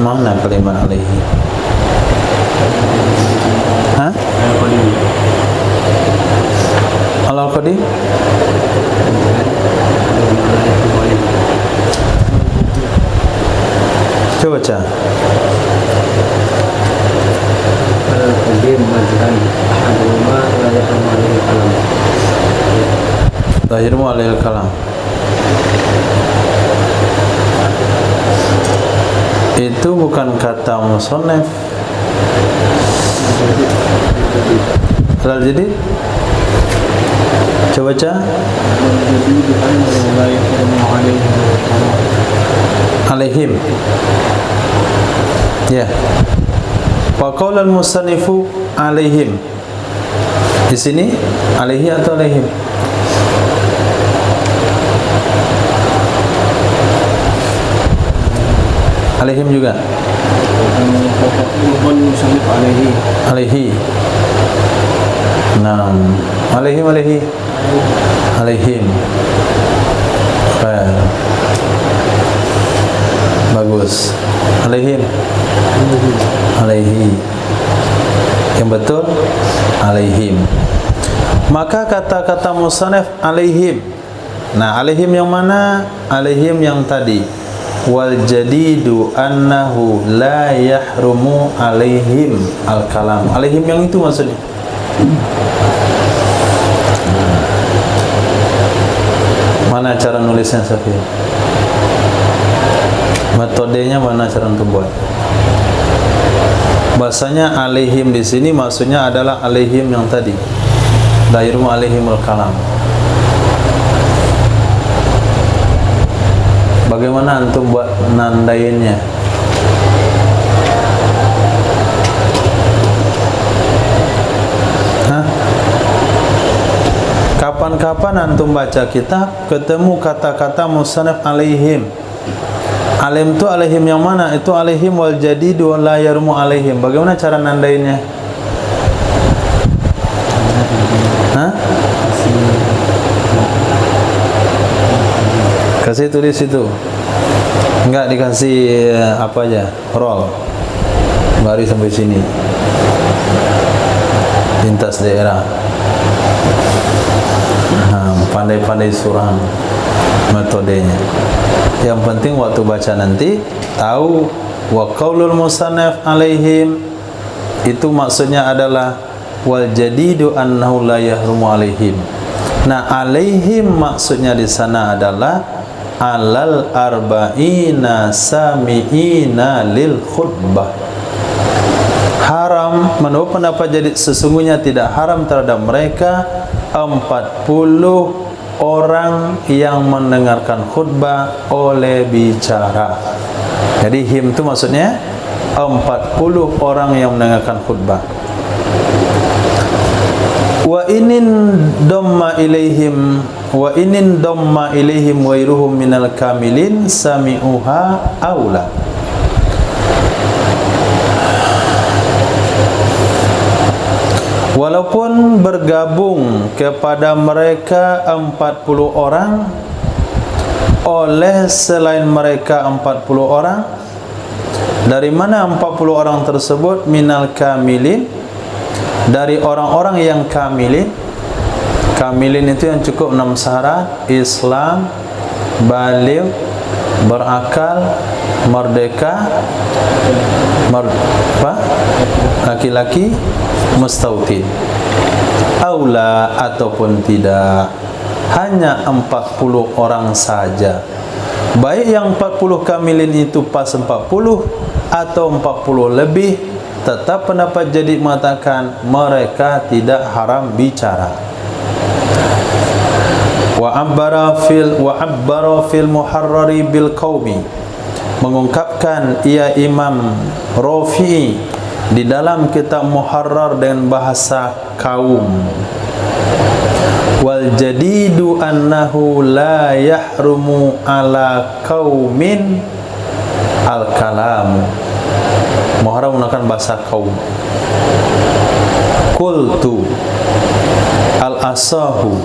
[SPEAKER 1] mana kalimat alaihi? Hah? Al-Qadim? Coba baca. Al-Qadim majran ahaduma la yahrumu alaihi kalam. La yahrumu alaihi kalam. Itu bukan kata musannaf. Al-Jadid, coba baca. Alaihim. Ya. Wa qaula al-musannifu alaihim. Di sini alaihi atau alaihim? Alaihim juga. Alaihi. Naam. Alaihim, alaihi. Alaihim. Baik. Bagus. Alaihim. Alaihi. Yang betul alaihim. Maka kata-kata musannaf alaihim Nah, alaihim yang mana? Alaihim yang tadi. Wal jadidu annahu la yahrumu alaihim al-kalam. Alaihim yang itu maksudnya. Mana cara nulisnya, Safi? Metodenya mana cara untuk buat? Bahasanya alaihim di sini maksudnya adalah alaihim yang tadi. La yahrumu alaihimul kalam. Bagaimana antum buat nandainnya? Hah? Kapan-kapan antum baca kitab ketemu kata-kata musannaf alaihim. Alim itu alaihim yang mana? Itu alaihim wal jadidu la yarmu alaihim. Bagaimana cara nandainnya? Hah? Kasih tulis itu. Enggak dikasih apa aja, roll. Baris sampai sini. Lintas daerah. Nah, pandai-pandai surang metodenya. Yang penting waktu baca nanti tahu wa qaulul musannaf alaihim itu maksudnya adalah wal jadidu annahu la yahrumu alaihim. Nah, alaihim maksudnya di sana adalah alal arba'ina sami'ina lil khutbah. Haram menurut pendapat jadi sesungguhnya tidak haram terhadap mereka 40 orang yang mendengarkan khutbah oleh bicara. Jadi him itu maksudnya 40 orang yang mendengarkan khutbah. Wa inin damma ilaihim wairuhum minal kamilin sami'uha aula. Walaupun bergabung kepada mereka 40 orang oleh selain mereka 40 orang, dari mana 40 orang tersebut? Minal kamilin, dari orang-orang yang kamilin. Kamilin itu yang cukup 6 syarat: Islam, baligh, berakal, merdeka, laki-laki, mustautin. Aula ataupun tidak, hanya 40 orang saja. Baik yang 40 kamilin itu pas 40 atau 40 lebih, tetap pendapat jadi mengatakan mereka tidak haram bicara. Wa abbara fil muharrari bil qaumi, mengungkapkan ia Imam Rafi'i di dalam kitab Muharrar dengan bahasa kaum. Wal jadidu annahu la yahrumu ala qaumin al kalamu. Muharrar menggunakan bahasa kaum. Qultu al asahu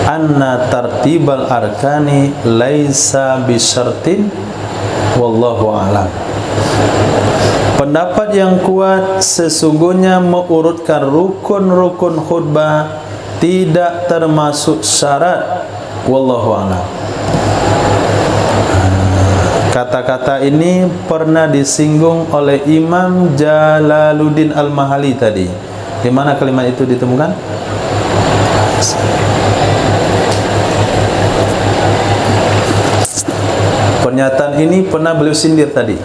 [SPEAKER 1] anna tartibal arkani laisa bisyartin wallahu a'lam. Pendapat yang kuat sesungguhnya mengurutkan rukun-rukun khutbah tidak termasuk syarat, wallahu a'lam. Kata-kata ini pernah disinggung oleh Imam Jalaluddin Al-Mahali tadi. Di mana kalimat itu ditemukan? Pernyataan ini pernah beliau sindir tadi.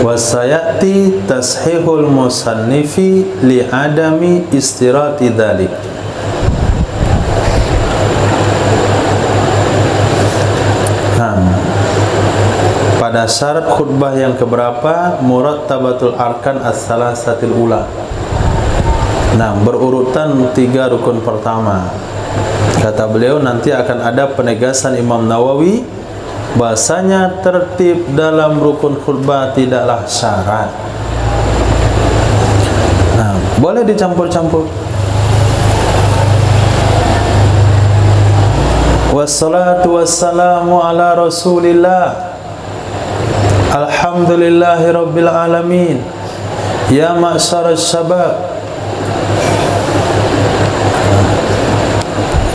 [SPEAKER 1] Wasayati tashihul musannifi li adami istirati dzalik. Pada syarat khutbah yang keberapa? Murattabatul arkan as-salasatil ula. Nah, berurutan 3 rukun pertama. Kata beliau nanti akan ada penegasan Imam Nawawi bahasanya tertib dalam rukun khutbah tidaklah syarat. Nah, boleh dicampur-campur. Wassalatu wassalamu ala Rasulillah. Alhamdulillahi Rabbil Alamin. Ya ma'syarasy syabab.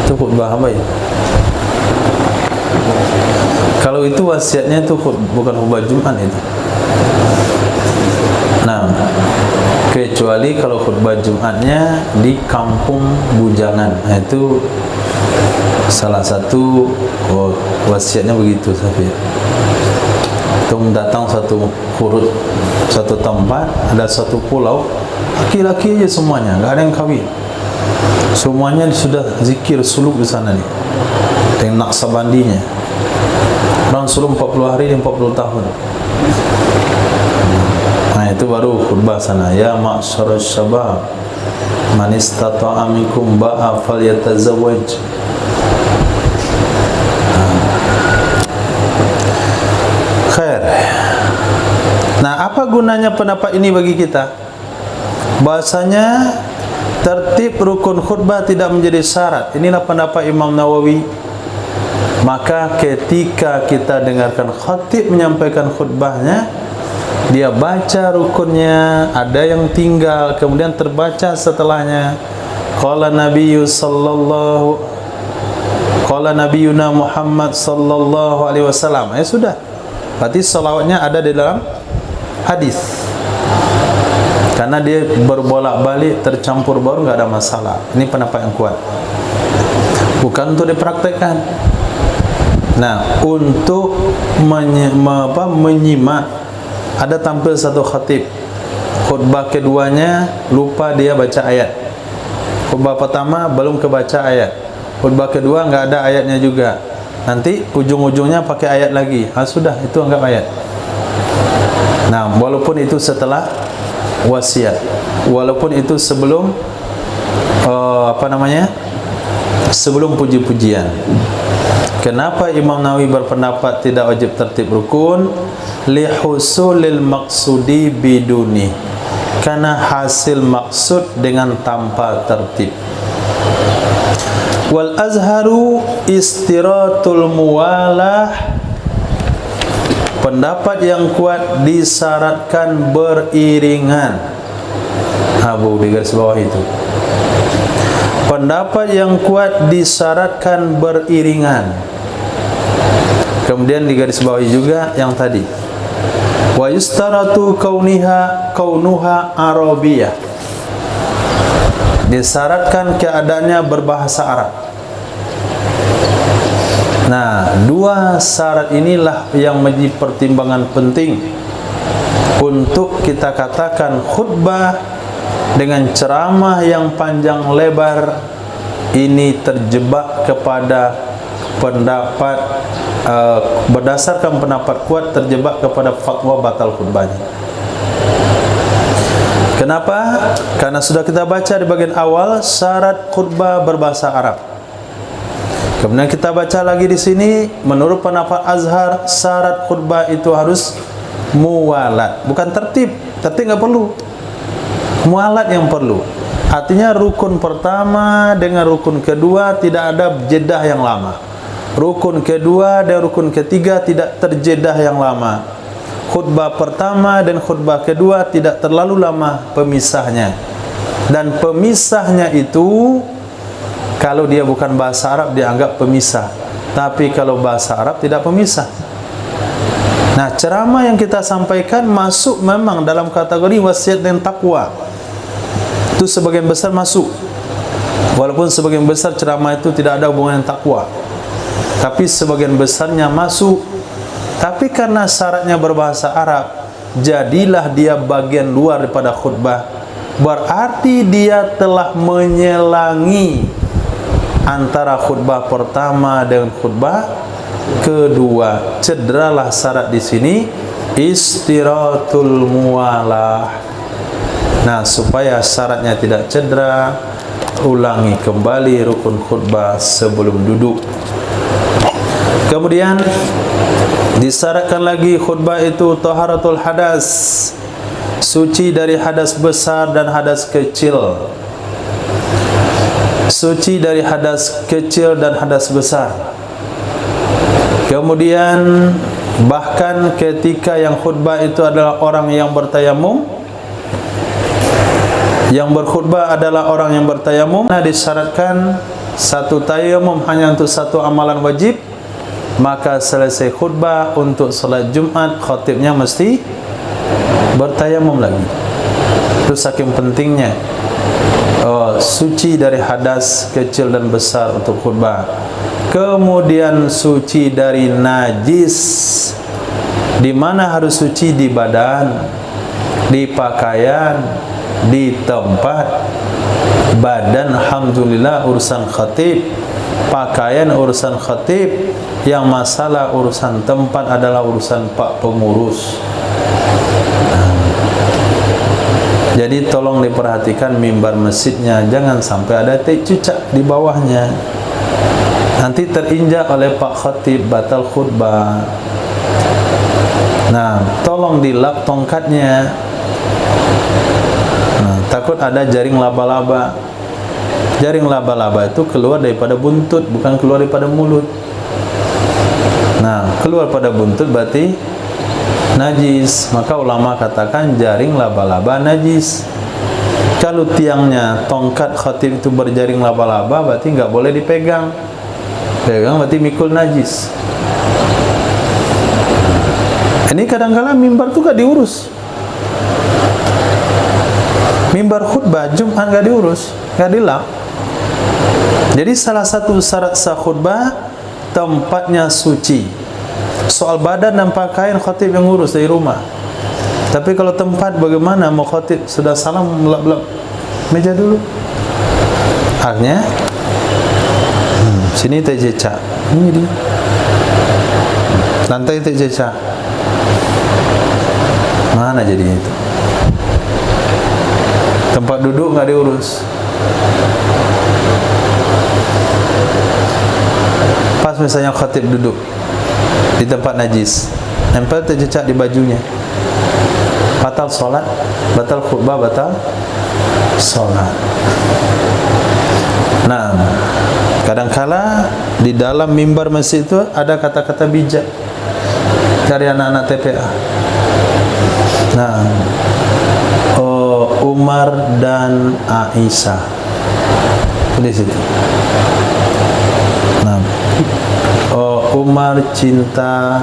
[SPEAKER 1] Itu khutbah apa ya? Kalau itu wasiatnya itu bukan khutbah Jumat itu. Nah, kecuali kalau khutbah Jumatnya di kampung bujangan. Nah, itu salah satu wasiatnya begitu, Safir. Itu datang satu kurut, satu tempat, ada satu pulau, laki-laki aja semuanya, nggak ada yang kawin. Semuanya sudah zikir suluk di sana nih, dengan naksabandinya. Orang suluk 40 hari dan 40 tahun. Nah, itu baru khutbah sana. Ya ma'syarasy syabab, man istata'a minkum ba'a falyatazawwaj. Khair. Nah, apa gunanya pendapat ini bagi kita? Bahasanya tertib rukun khutbah tidak menjadi syarat. Inilah pendapat Imam Nawawi. Maka ketika kita dengarkan khatib menyampaikan khutbahnya, dia baca rukunnya, ada yang tinggal, kemudian terbaca setelahnya. Qala Nabiyuna Muhammad sallallahu alaihi wasallam. Ya sudah. Berarti salawatnya ada di dalam hadis. Karena dia berbolak-balik, tercampur baru, nggak ada masalah. Ini pendapat yang kuat. Bukan untuk dipraktekkan. Nah, untuk menyimak, ada tampil satu khatib. Khutbah keduanya lupa dia baca ayat. Khutbah pertama belum kebaca ayat. Khutbah kedua nggak ada ayatnya juga. Nanti ujung-ujungnya pakai ayat lagi. Sudah, itu anggap ayat. Nah, walaupun itu setelah wasiat, walaupun itu sebelum sebelum puji-pujian. Kenapa Imam Nawawi berpendapat tidak wajib tertib rukun? Li husulil maqsudi biduni. Karena hasil maksud dengan tanpa tertib. Wal azharu istiratul muwalah. Pendapat yang kuat disyaratkan beriringan. Abu di garis bawah itu. Pendapat yang kuat disyaratkan beriringan. Kemudian di garis bawah juga yang tadi. Wa yustaratu kaunuha arabiyah. Disyaratkan keadaannya berbahasa Arab. Nah, dua syarat inilah yang menjadi pertimbangan penting untuk kita katakan khutbah dengan ceramah yang panjang lebar ini terjebak kepada pendapat berdasarkan pendapat kuat, terjebak kepada fatwa batal khutbahnya. Kenapa? Karena sudah kita baca di bagian awal syarat khutbah berbahasa Arab. Kemudian kita baca lagi di sini, menurut pendapat Azhar syarat khutbah itu harus muwalat, bukan tertib. Tertib nggak perlu. Muwalat yang perlu. Artinya rukun pertama dengan rukun kedua tidak ada jedah yang lama. Rukun kedua dan rukun ketiga tidak terjedah yang lama. Khutbah pertama dan khutbah kedua tidak terlalu lama pemisahnya. Dan pemisahnya itu kalau dia bukan bahasa Arab dianggap pemisah. Tapi kalau bahasa Arab tidak pemisah. Nah, ceramah yang kita sampaikan masuk memang dalam kategori wasiat dan takwa. Itu sebagian besar masuk. Walaupun sebagian besar ceramah itu tidak ada hubungan dengan takwa, tapi sebagian besarnya masuk. Tapi karena syaratnya berbahasa Arab, jadilah dia bagian luar daripada khutbah. Berarti dia telah menyelangi antara khutbah pertama dengan khutbah kedua. Cederalah syarat di sini istiratul muwalah. Nah, supaya syaratnya tidak cedera, ulangi kembali rukun khutbah sebelum duduk. Kemudian disyaratkan lagi khutbah itu taharatul hadas, suci dari hadas besar dan hadas kecil. Suci dari hadas kecil dan hadas besar. Kemudian Bahkan ketika yang khutbah itu adalah orang yang bertayamum, yang berkhutbah adalah orang yang bertayamum, nah disyaratkan satu tayamum hanya untuk satu amalan wajib, maka selesai khutbah untuk salat Jumat, khatibnya mesti bertayamum lagi. Itu saking pentingnya suci dari hadas kecil dan besar untuk khutbah. Kemudian suci dari najis. Di mana harus suci? Di badan, di pakaian, di tempat. Badan alhamdulillah urusan khatib, pakaian urusan khatib, yang masalah urusan tempat adalah urusan pak pengurus. Jadi tolong diperhatikan mimbar masjidnya, jangan sampai ada teh cucak di bawahnya. Nanti terinjak oleh Pak Khatib, batal khutbah. Nah, tolong dilap tongkatnya. Nah, takut ada jaring laba-laba. Jaring laba-laba itu keluar daripada buntut, bukan keluar daripada mulut. Nah, keluar pada buntut berarti najis. Maka ulama katakan jaring laba-laba najis. Kalau tiangnya, tongkat khatib itu berjaring laba-laba, berarti nggak boleh dipegang. Pegang berarti mikul najis. Ini kadang-kadang mimbar tuh gak diurus. Mimbar khutbah Jumat gak diurus, gak dilap. Jadi salah satu syarat sah khutbah, tempatnya suci. Soal badan dan pakaian khatib yang ngurus dari rumah. Tapi kalau tempat bagaimana? Mau khatib sudah salam melap-lap meja dulu. Akhirnya sini teh jecak. Ini dia. Lantai teh jecak. Mana jadinya itu? Tempat duduk nggak diurus. Pas misalnya khatib duduk di tempat najis, nempel terjejak di bajunya, batal sholat, batal khutbah, batal sholat. Nah, kadangkala di dalam mimbar masjid itu ada kata-kata bijak dari anak-anak TPA. Nah, Umar dan Aisyah di situ. Nah, Umar cinta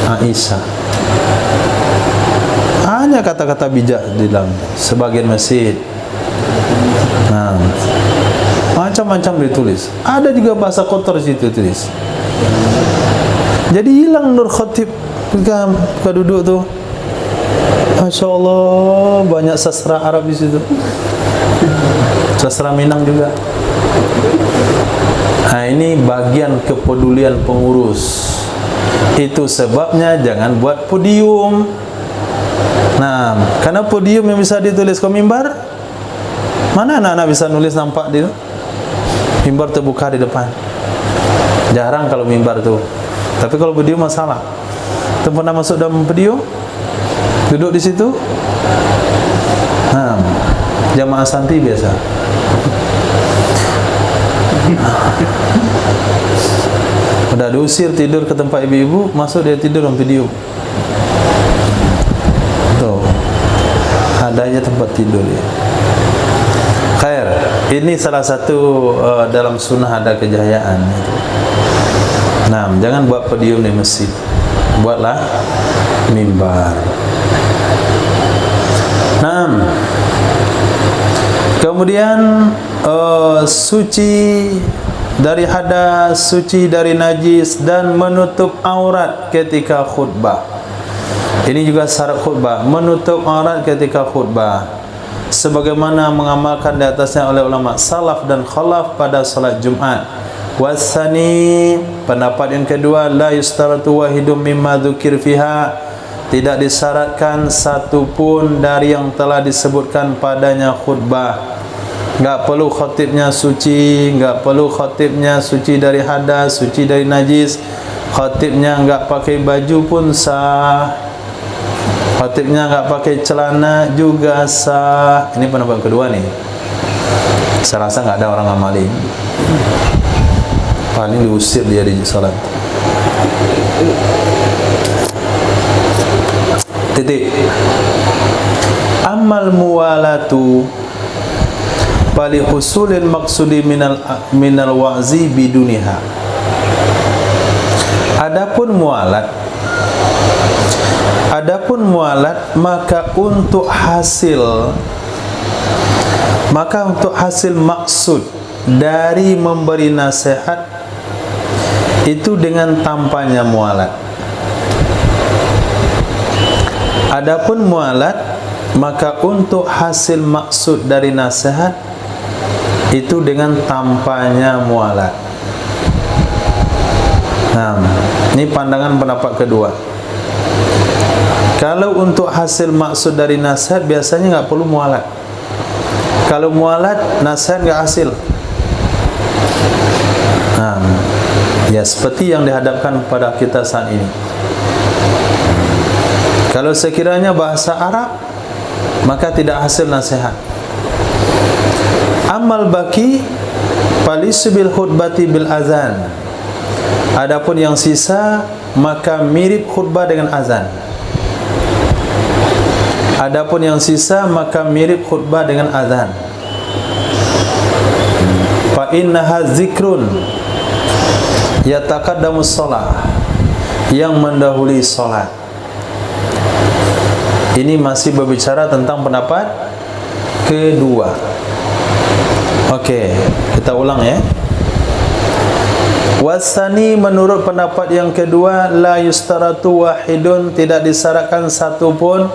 [SPEAKER 1] Aisyah. Hanya kata-kata bijak di dalam sebagian masjid. Nah, macam-macam ditulis. Ada juga bahasa kotor di situ tulis. Jadi hilang nur khatib ketika duduk tuh. Masya Allah, banyak sastra Arab di situ. Sastra Minang juga. Nah, ini bagian kepedulian pengurus. Itu sebabnya jangan buat podium. Nah, karena podium yang bisa ditulis ke mimbar, mana anak-anak bisa nulis nampak di mimbar terbuka di depan. Jarang kalau mimbar tuh. Tapi kalau podium masalah. Tuh pernah masuk dalam podium? Duduk di situ. Nah, jamaah santri biasa. Udah diusir tidur ke tempat ibu-ibu, masuk dia tidur dalam video. Tuh, adanya tempat tidur ya. Khair, ini salah satu dalam sunnah ada kejayaan. Nah, jangan buat podium di masjid, buatlah mimbar. Nah, kemudian suci dari hadas, suci dari najis, dan menutup aurat ketika khutbah. Ini juga syarat khutbah, menutup aurat ketika khutbah, sebagaimana mengamalkan di atasnya oleh ulama salaf dan khalaf pada salat Jumat. Wasani, pendapat yang kedua, la yustaratu wahidum mimma dzukir fiha, tidak disyaratkan satu pun dari yang telah disebutkan padanya khutbah. Enggak perlu khatibnya suci, enggak perlu khatibnya suci dari hadas, suci dari najis. Khatibnya enggak pakai baju pun sah. Khatibnya enggak pakai celana juga sah. Ini pendapat kedua nih. Saya rasa enggak ada orang amalin. Paling diusir dia di salat. Titik. Amal muwalatu bali husulil maksudi minal wa'zi biduniha. Adapun mualat, maka untuk hasil maksud dari memberi nasihat itu dengan tanpanya mualat. Adapun mualat, maka untuk hasil maksud dari nasihat itu dengan tanpanya mualat. Nah, ini pandangan pendapat kedua. Kalau untuk hasil maksud dari nasihat biasanya nggak perlu mualat. Kalau mualat, nasihat nggak hasil. Nah, ya seperti yang dihadapkan pada kita saat ini. Kalau sekiranya bahasa Arab, maka tidak hasil nasihat. Amal baki palisubil khutbati bil azan. Adapun yang sisa, maka mirip khutbah dengan azan. Adapun yang sisa, maka mirip khutbah dengan azan. Fa innaha zikrun yataqaddamus shalah, yang mendahului salat. Ini masih berbicara tentang pendapat kedua. Oke, kita ulang ya. Wasani, menurut pendapat yang kedua, la yustaratu wahidun, tidak disyaratkan satu pun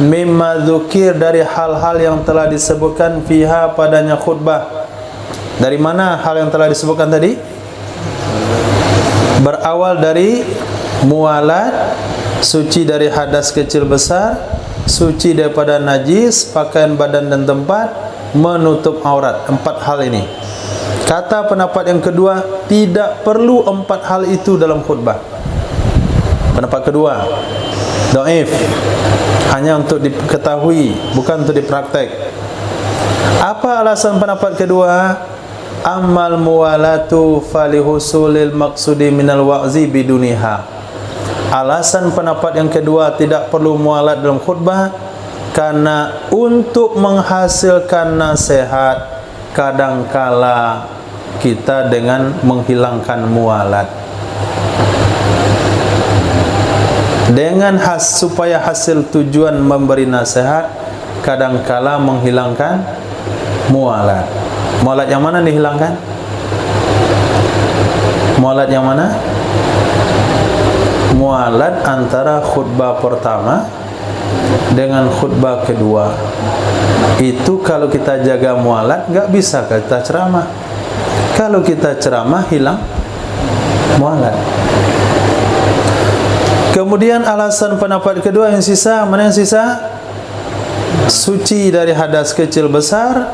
[SPEAKER 1] mimma dzukir, dari hal-hal yang telah disebutkan fiha, padanya khutbah. Dari mana hal yang telah disebutkan tadi? Berawal dari mualat, suci dari hadas kecil besar, suci daripada najis, pakaian badan dan tempat, menutup aurat. 4 hal ini. Kata pendapat yang kedua, tidak perlu 4 hal itu dalam khutbah. Pendapat kedua, dhaif, hanya untuk diketahui, bukan untuk dipraktek. Apa alasan pendapat kedua? Amal muwalatu falihusulil maksudi minal wa'zi biduniha. Alasan pendapat yang kedua tidak perlu mualat dalam khutbah, karena untuk menghasilkan nasihat kadangkala kita dengan menghilangkan mualat. Dengan supaya hasil tujuan memberi nasihat kadangkala menghilangkan mualat. Mualat yang mana dihilangkan? Mualat yang mana? Mualat antara khutbah pertama dengan khutbah kedua. Itu kalau kita jaga mualat, nggak bisa kita ceramah. Kalau kita ceramah, hilang mualat. Kemudian alasan pendapat kedua yang sisa, mana yang sisa? Suci dari hadas kecil besar,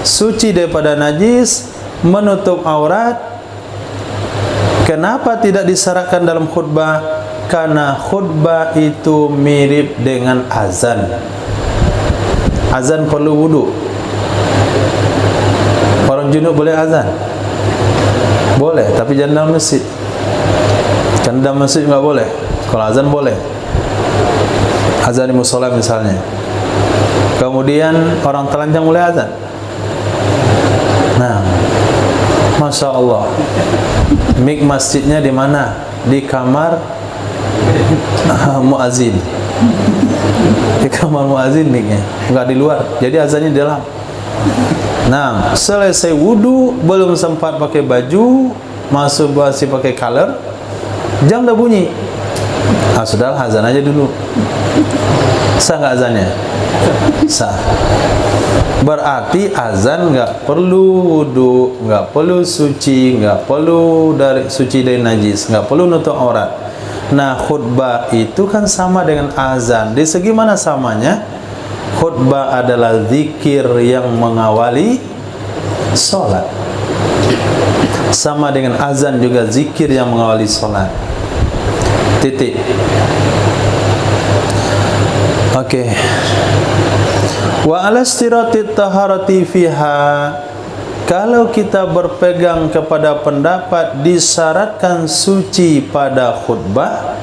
[SPEAKER 1] suci daripada najis, menutup aurat. Kenapa tidak disyaratkan dalam khutbah? Karena khutbah itu mirip dengan azan. Azan perlu wudu. Orang junub boleh azan? Boleh, tapi jangan dalam masjid. Kan dalam masjid enggak boleh. Kalau azan boleh. Azan di mushola misalnya. Kemudian orang telanjang boleh azan. Nah, Masya Allah, mik masjidnya di mana? Di kamar muazin. Di kamar muazin miknya, enggak di luar. Jadi azannya di dalam. Nah, selesai wudu, belum sempat pakai baju, masuk masih pakai color, jam dah bunyi. Ah, sudah, azan aja dulu. Sah nggak azannya? Sah. Berarti azan nggak perlu wudu, nggak perlu suci, nggak perlu suci dari najis, nggak perlu nutup aurat. Nah, khutbah itu kan sama dengan azan. Di segi mana samanya? Khutbah adalah zikir yang mengawali sholat. Sama dengan azan juga zikir yang mengawali sholat. Titik. Oke. Wa ala istiratit taharati fiha, kalau kita berpegang kepada pendapat disyaratkan suci pada khutbah,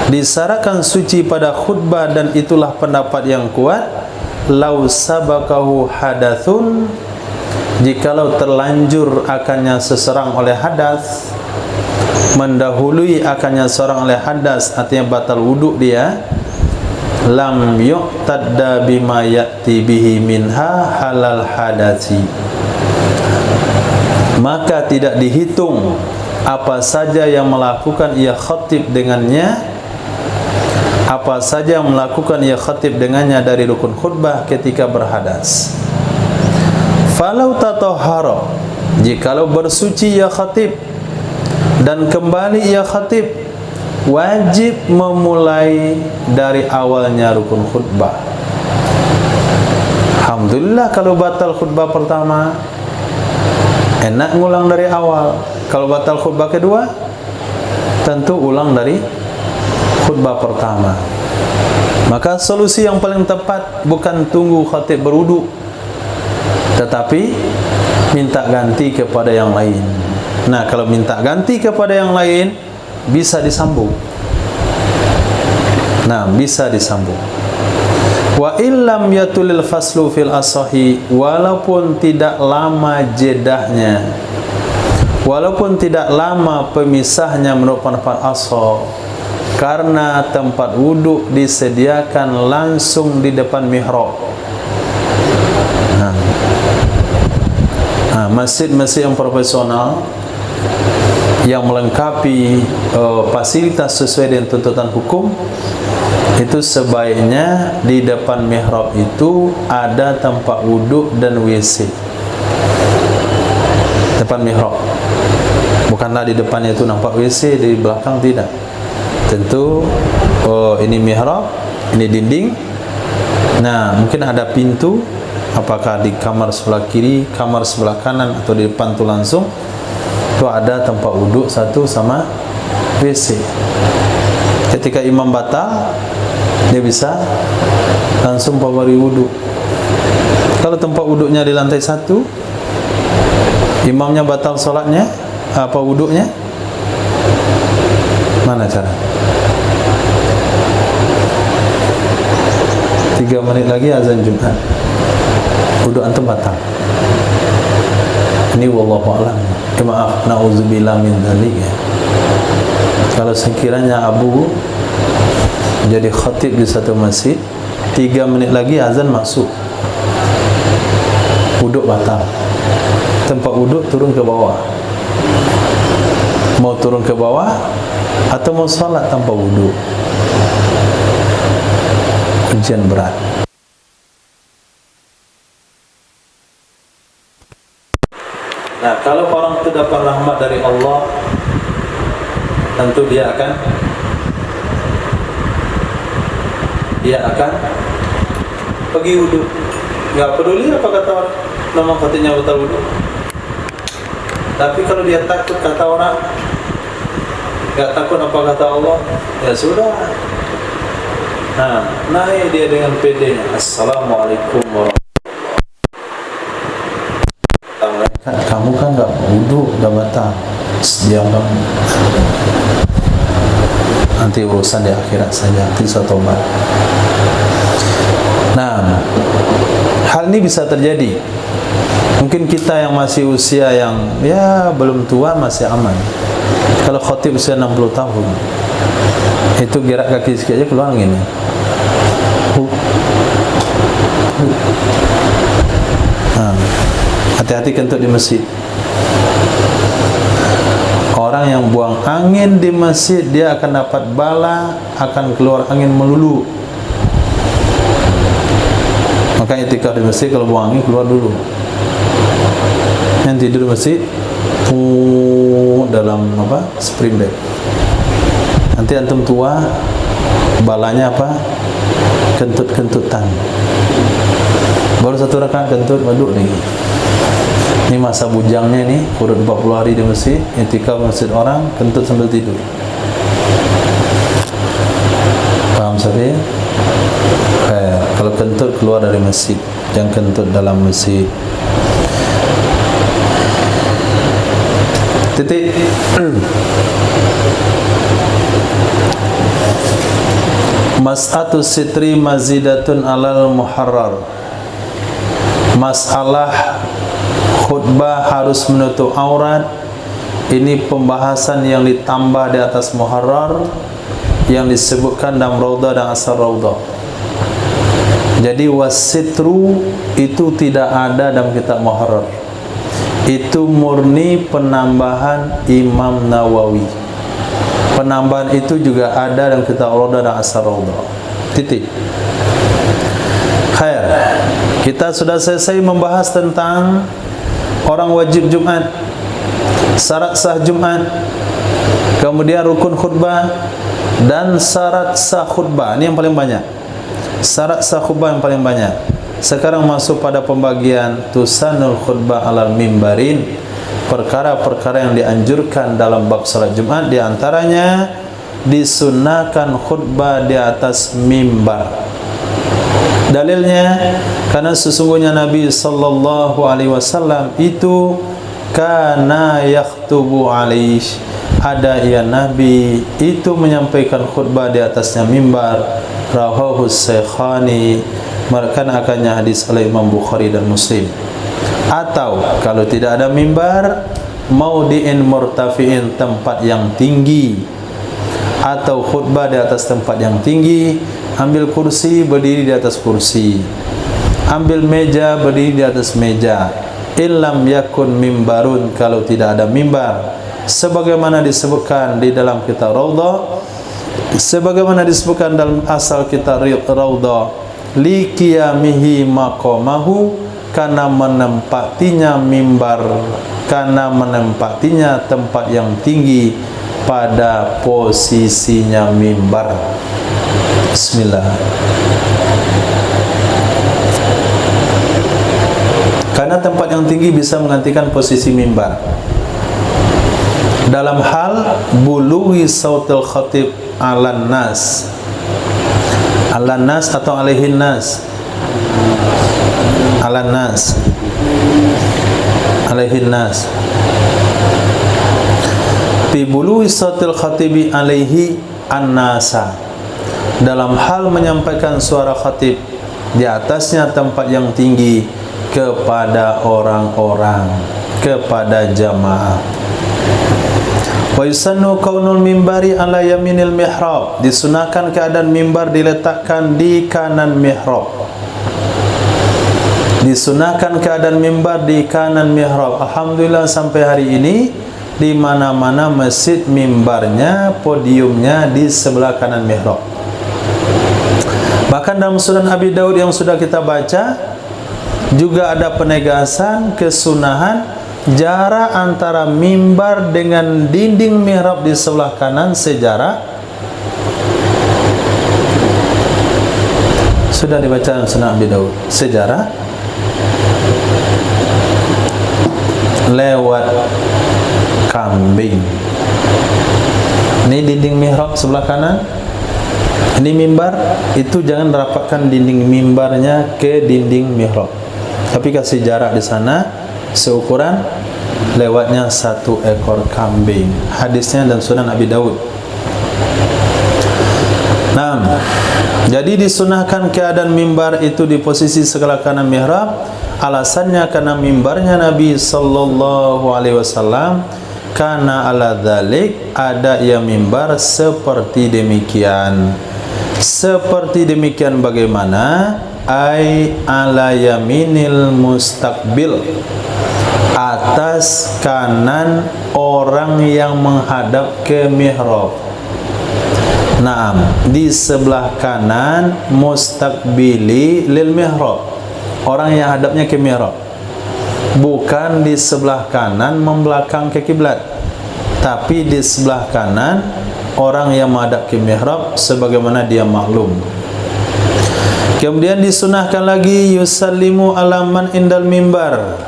[SPEAKER 1] disyaratkan suci pada khutbah, dan itulah pendapat yang kuat. Lau sabakahu hadathun, jikalau terlanjur akannya seseorang oleh hadas, mendahului akannya seorang oleh hadas, artinya batal wuduk dia, lam yuqtadda bima ya'ti bihi minha halal hadasi, maka tidak dihitung apa saja yang melakukan ia khatib dengannya, apa saja yang melakukan ia khatib dengannya dari rukun khutbah ketika berhadas. Falau tatahhara, jikalau bersuci ia khatib dan kembali ia khatib, wajib memulai dari awalnya rukun khutbah. Alhamdulillah, kalau batal khutbah pertama enak ngulang dari awal. Kalau batal khutbah kedua, tentu ulang dari khutbah pertama. Maka solusi yang paling tepat bukan tunggu khatib berwudu, tetapi minta ganti kepada yang lain. Nah, kalau minta ganti kepada yang lain, bisa disambung. Nah, bisa disambung. Wa illam yatulil faslu fil asahi, walaupun tidak lama jedahnya, walaupun tidak lama pemisahnya menurut pendapat ashab, karena tempat wudhu disediakan langsung di depan mihrab. Masjid-masjid yang profesional yang melengkapi fasilitas sesuai dengan tuntutan hukum, itu sebaiknya di depan mihrab itu ada tempat wudhu dan WC. Depan mihrab, bukanlah di depannya itu nampak WC, di belakang tidak. Tentu ini mihrab, ini dinding. Nah, mungkin ada pintu, apakah di kamar sebelah kiri, kamar sebelah kanan, atau di depan itu langsung itu ada tempat wudhu satu sama WC. Ketika imam batal, dia bisa langsung pabari wudhu. Kalau tempat wudhunya di lantai satu, imamnya batal sholatnya, apa wudhunya, mana cara? 3 menit lagi azan Jumat, wudhu antum batal. Ini wallahu a'lam. Maaf, na'udzubillah min dzalik ya. Kalau sekiranya Abu jadi khatib di satu masjid, 3 menit lagi azan masuk, wuduk batal, tempat wuduk turun ke bawah. Mau turun ke bawah atau mau salat tanpa wuduk, ujian berat. Nah, kalau orang itu dapat rahmat dari Allah, tentu dia akan pergi wudhu. Gak peduli apa kata orang, nama katanya batal wudhu. Tapi kalau dia takut kata orang, gak takut apa kata Allah, ya sudah. Nah, naik dia dengan pedenya. Assalamualaikum warahmatullahi wabarakatuh. Kamu kan gak wudhu, udah batal. Diam kamu. Nanti urusan di akhirat saja, nanti saya tobat. Nah, hal ini bisa terjadi. Mungkin kita yang masih usia yang ya belum tua masih aman. Kalau khatib usia 60 tahun, itu gerak kaki sikit aja keluar gini. Hati-hati kentut di masjid. Orang yang buang angin di masjid, dia akan dapat bala, akan keluar angin melulu. Maka etika di masjid, kalau buang angin keluar dulu. Yang tidur di masjid dalam spring bed. Nanti antum tua, balanya apa? Kentut-kentutan. Baru 1 rakaat kentut, waduk lagi. Ini masa bujangnya nih, kurun 40 hari di masjid, etika masjid orang, kentut sambil tidur. Paham sahaja? Kalau kentut keluar dari masjid, jangan kentut dalam masjid. Titik. Mas'atu sitri mazidatun alal muharrar. Masalah khutbah harus menutup aurat, ini pembahasan yang ditambah di atas muharrar yang disebutkan dalam Raudhah dan Asar Raudhah. Jadi wasitru itu tidak ada dalam kitab muharrar. Itu murni penambahan Imam Nawawi. Penambahan itu juga ada dalam kitab Raudhah dan Asar Raudhah. Titik. Khair. Kita sudah selesai membahas tentang orang wajib Jumat, syarat sah Jumat, kemudian rukun khutbah dan syarat sah khutbah. Ini yang paling banyak. Syarat sah khutbah yang paling banyak. Sekarang masuk pada pembagian tusanul khutbah alal mimbarin, perkara-perkara yang dianjurkan dalam bab salat Jumat. Di antaranya disunnahkan khutbah di atas mimbar. Dalilnya, karena sesungguhnya Nabi sallallahu alaihi wasallam itu kana yakhtubu alaihi, ada ya Nabi itu menyampaikan khutbah di atasnya mimbar. Rawahu Syekhani, merupakan akannya hadis oleh Imam Bukhari dan Muslim. Atau kalau tidak ada mimbar, maudi'in murtafi'in, tempat yang tinggi, atau khutbah di atas tempat yang tinggi. Ambil kursi, berdiri di atas kursi. Ambil meja, berdiri di atas meja. Illam yakun mimbarun, kalau tidak ada mimbar, sebagaimana disebutkan di dalam kitab Raudhah, sebagaimana disebutkan dalam asal kitab Raudhah, li qiyamihi maqamahu, karena menempatinya mimbar, karena menempatinya tempat yang tinggi pada posisinya mimbar. Bismillah. Karena tempat yang tinggi bisa menggantikan posisi mimbar. Dalam hal buluwi sautil khatib alan nas, alan nas atau alaihin nas, alan nas, alaihin nas. Fi buluwi sautil khatibi alaihi an-nasa, dalam hal menyampaikan suara khatib di atasnya tempat yang tinggi kepada orang-orang, kepada jamaah. Wa yusannu kaunul mimbari ala yaminil mihrab, disunahkan keadaan mimbar diletakkan di kanan mihrab. Disunahkan keadaan mimbar di kanan mihrab. Alhamdulillah sampai hari ini di mana-mana masjid mimbarnya, podiumnya di sebelah kanan mihrab. Bahkan dalam Sunan Abi Daud yang sudah kita baca juga ada penegasan kesunahan jarak antara mimbar dengan dinding mihrab di sebelah kanan sejarak. Sudah dibaca dalam Sunan Abi Daud, sejarak lewat kambing. Ini dinding mihrab sebelah kanan, ini mimbar. Itu jangan rapatkan dinding mimbarnya ke dinding mihrab, tapi kasih jarak di sana seukuran lewatnya 1 ekor kambing. Hadisnya dan Sunan Abi Daud. Nah, jadi disunahkan keadaan mimbar itu di posisi sebelah kanan mihrab. Alasannya karena mimbarnya Nabi sallallahu alaihi wasallam kana ala dzalik, ada yang mimbar seperti demikian. Seperti demikian bagaimana? Ai ala yaminil mustaqbil, atas kanan orang yang menghadap ke mihrab. Naam, di sebelah kanan mustaqbili lil mihrab, orang yang hadapnya ke mihrab. Bukan di sebelah kanan membelakang ke kiblat, tapi di sebelah kanan orang yang menghadap ke mihrab sebagaimana dia maklum. Kemudian disunahkan lagi yusallimu alaman indal mimbar,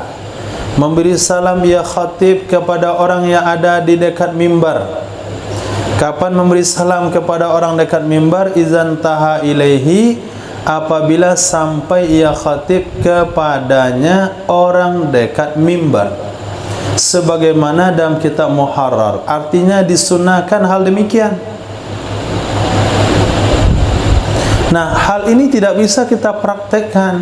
[SPEAKER 1] memberi salam ya khatib kepada orang yang ada di dekat mimbar. Kapan memberi salam kepada orang dekat mimbar? Izan taha ilaihi, apabila sampai ia khatib kepadanya orang dekat mimbar, sebagaimana dalam kitab Muharrar. Artinya disunahkan hal demikian. Nah, hal ini tidak bisa kita praktekkan.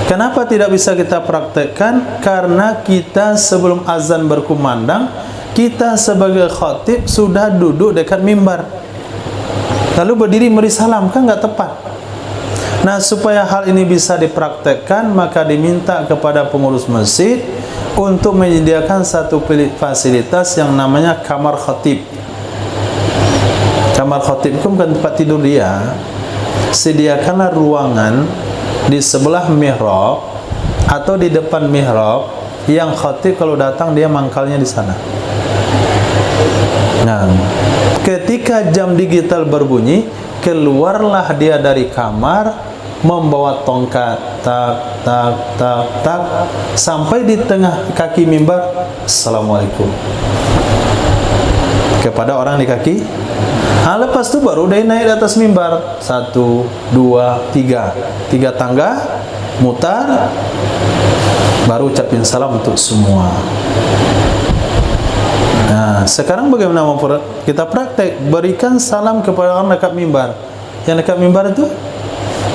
[SPEAKER 1] Kenapa tidak bisa kita praktekkan? Karena kita sebelum azan berkumandang, kita sebagai khatib sudah duduk dekat mimbar, lalu berdiri memberi salam, kan nggak tepat. Nah, supaya hal ini bisa dipraktekkan, maka diminta kepada pengurus masjid untuk menyediakan satu fasilitas yang namanya kamar khatib. Kamar khatib itu bukan tempat tidur dia. Sediakanlah ruangan di sebelah mihrab atau di depan mihrab yang khatib kalau datang dia mangkalnya di sana. Nah, ketika jam digital berbunyi, keluarlah dia dari kamar membawa tongkat, tak tak tak tak, sampai di tengah kaki mimbar, assalamualaikum kepada orang di kaki. Nah, lepas itu baru dia naik di atas mimbar, 1, 2, 3 tangga, mutar, baru ucapin salam untuk semua. Nah, sekarang bagaimana kita praktek? Berikan salam kepada orang dekat mimbar. Yang dekat mimbar itu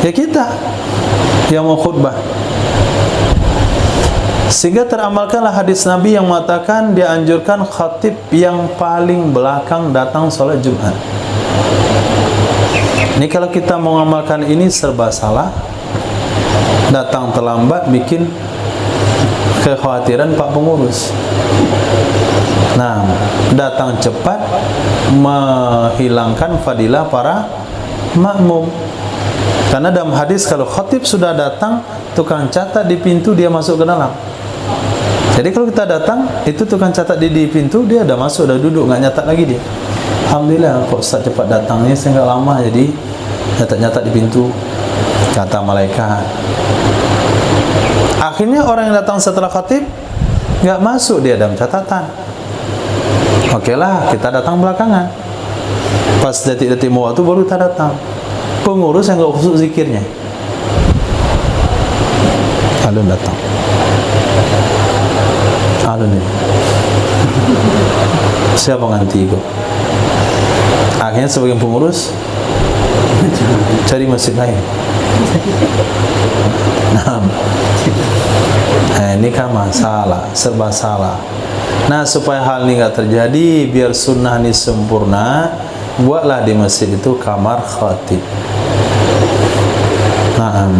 [SPEAKER 1] ya kita yang mau khutbah. Sehingga teramalkanlah hadis Nabi yang mengatakan dia anjurkan khatib yang paling belakang datang sholat Jumat. Ini kalau kita mau mengamalkan ini serba salah. Datang terlambat bikin kekhawatiran Pak Pengurus. Nah, datang cepat menghilangkan fadilah para makmum. Karena dalam hadis kalau khatib sudah datang, tukang catat di pintu dia masuk ke dalam. Jadi kalau kita datang, itu tukang catat di pintu, dia udah masuk, udah duduk, nggak nyatat lagi dia. Alhamdulillah kok Ustaz cepat datangnya, saya nggak lama jadi nyatat-nyatat di pintu, kata malaikat. Akhirnya orang yang datang setelah khatib nggak masuk dia dalam catatan. Oke lah, kita datang belakangan. Pas detik-detik mau waktu baru kita datang. Pengurus yang nggak khusus zikirnya, alun datang, alun ini siapa nganti kok. Akhirnya sebagai pengurus cari masjid lain. Nah, ini kan masalah, serba salah. Nah, supaya hal ini nggak terjadi, biar sunnah ini sempurna, buatlah di masjid itu kamar khatib. Nah,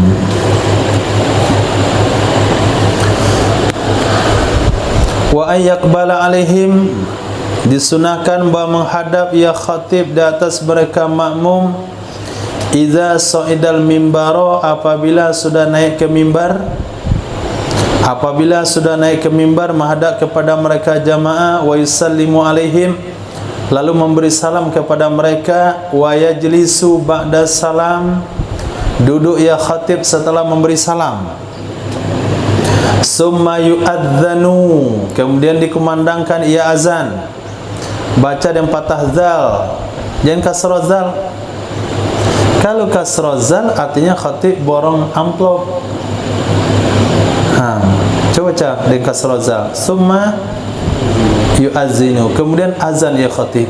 [SPEAKER 1] wa ayyaqbala alaihim, disunahkan bahwa menghadap ya khatib di atas mereka makmum, idza sa'idal mimbaro, apabila sudah naik ke mimbar. Apabila sudah naik ke mimbar, menghadap kepada mereka jamaah, wa yusallimu alaihim, lalu memberi salam kepada mereka, wa yajlisu ba'da salam, duduk ya khatib setelah memberi salam. Summa yu'adzanu, kemudian dikumandangkan ia azan. Baca dengan patah zal, jangan kasrah zal. Kalau kasrah zal artinya khatib borong amplop. Coba baca dengan kasrah zal. Summa yu'adzinu, kemudian azan ya khatib.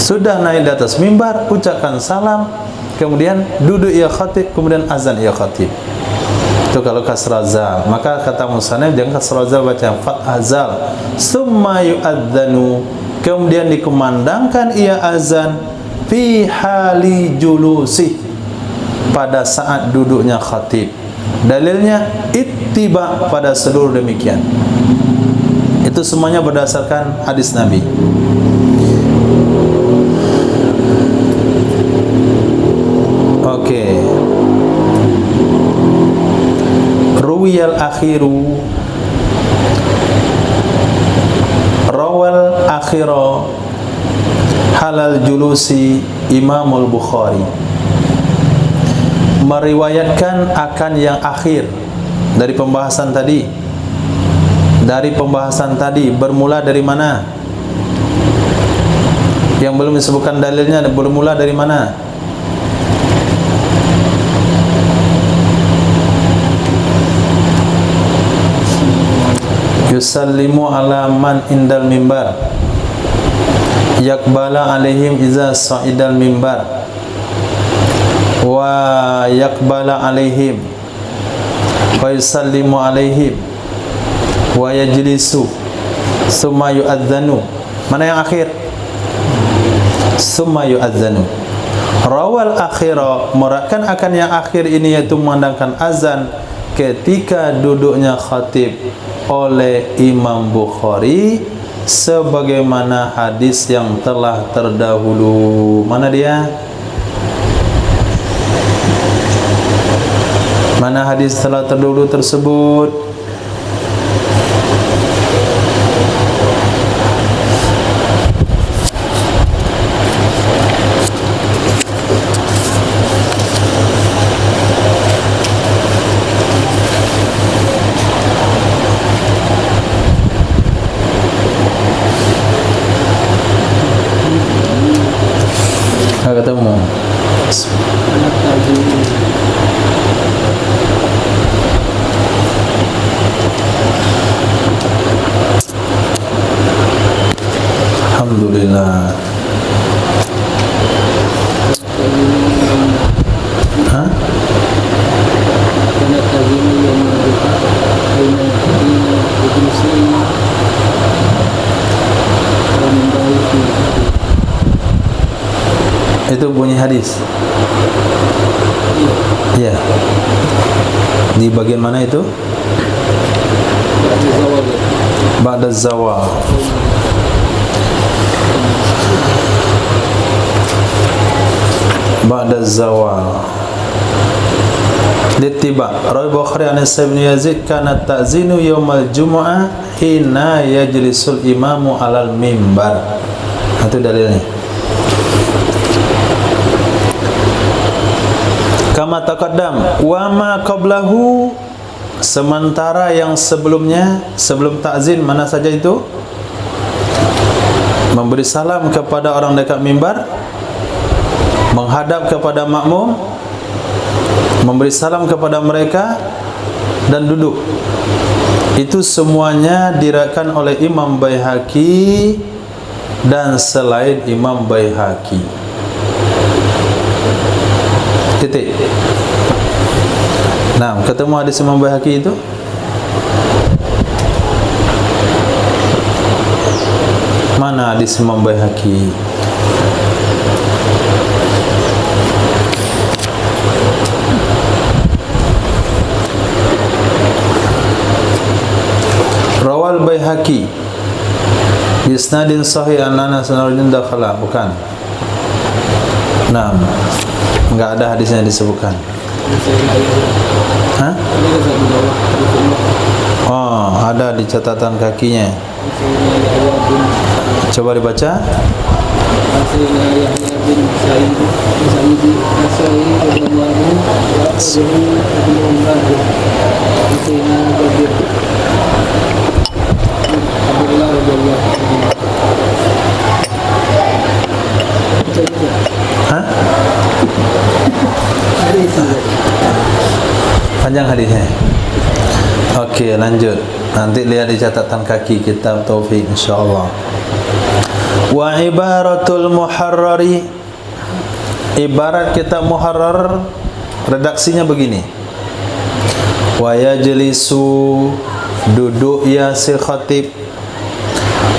[SPEAKER 1] Sudah naik di atas mimbar, ucapkan salam, kemudian duduk ya khatib, kemudian azan ya khatib. Itu kalau kasrah zal. Maka kata musannif jangan kasrah zal, baca fathah zal. Summa yu'adzanu, kemudian dikumandangkan ia azan fi hali julusi, pada saat duduknya khatib. Dalilnya ittiba, pada seluruh demikian. Itu semuanya berdasarkan hadis Nabi. Oke. Ruwiyal akhiru, rawal akhira halal julusi Imamul Bukhari, meriwayatkan akan yang akhir dari pembahasan tadi. Dari pembahasan tadi bermula dari mana? Yang belum disebutkan dalilnya bermula dari mana? Yusallimu ala man indal mimbar, yakbala alaihim iza sa'idal mimbar wa yakbala alaihim wa yusallimu alaihim wa yajlisu summa yu'adzanu. Mana yang akhir? Summa yu'adzanu. Rawal akhira, merakan akan yang akhir ini, yaitu memandangkan azan ketika duduknya khatib oleh Imam Bukhari, sebagaimana hadis yang telah terdahulu. Mana dia? Mana hadis telah terdahulu tersebut? Ketemu. Alhamdulillah. Hah? Itu bunyi hadis. Iya. Di bagian mana itu? Ba'da zawal. Ba'da zawal. Dittiba. Rawi Bukhari an Sa'id bin Yazid kana ta'zinu yaumal jumu'ah hina yajlisul imamu alal mimbar. Itu dalilnya. Kama taqaddam wa ma qablahu, sementara yang sebelumnya, sebelum ta'zin mana saja itu? Memberi salam kepada orang dekat mimbar, menghadap kepada makmum, memberi salam kepada mereka, dan duduk. Itu semuanya diriwayatkan oleh Imam Baihaqi dan selain Imam Baihaqi. Titik. Nah, ketemu hadis Imam Baihaqi itu? Mana hadis Imam Baihaqi? Rawal Baihaqi isnadin sahih an Anas radhiyallahu dakhala, bukan? Nah, enggak ada hadisnya disebutkan. Hah? Oh, ada di catatan kakinya. Coba dibaca. Hah? Panjang hadisnya. Okey, lanjut. Nanti lihat di catatan kaki kitab Taufik insyaallah. Wa ibaratul muharrari, ibarat kitab muharrar redaksinya begini. Wa yajlisu, duduk ya si khatib,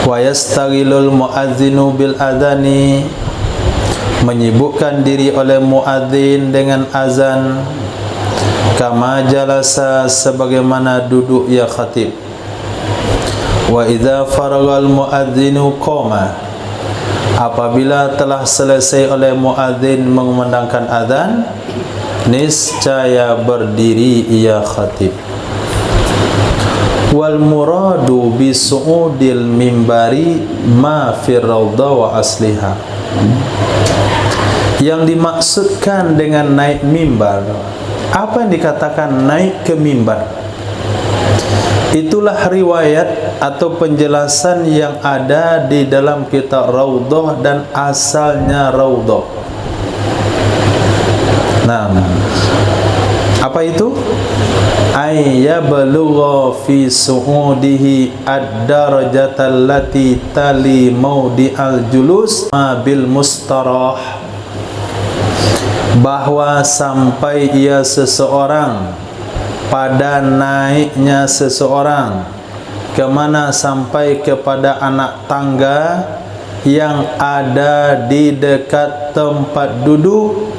[SPEAKER 1] wa yastaghilul muadzinu bil adani, menyibukkan diri oleh muadzin dengan azan, kama jalasa, sebagaimana duduk ya khatib. Wa idza faragal muadzinu qama, apabila telah selesai oleh muadzin mengumandangkan azan, niscaya berdiri ya khatib. Wal muradu bi su'udil mimbari ma fi raudha wa asliha, yang dimaksudkan dengan naik mimbar, apa yang dikatakan naik ke mimbar? Itulah riwayat atau penjelasan yang ada di dalam kitab Raudhah dan asalnya Raudhah. Nah, Apa itu? Ayyablugha fi su'udihi ad-darajatal lati tali maudi'al julus ma bil mustarah, bahwa sampai ia seseorang pada naiknya seseorang kemana, sampai kepada anak tangga yang ada di dekat tempat duduk,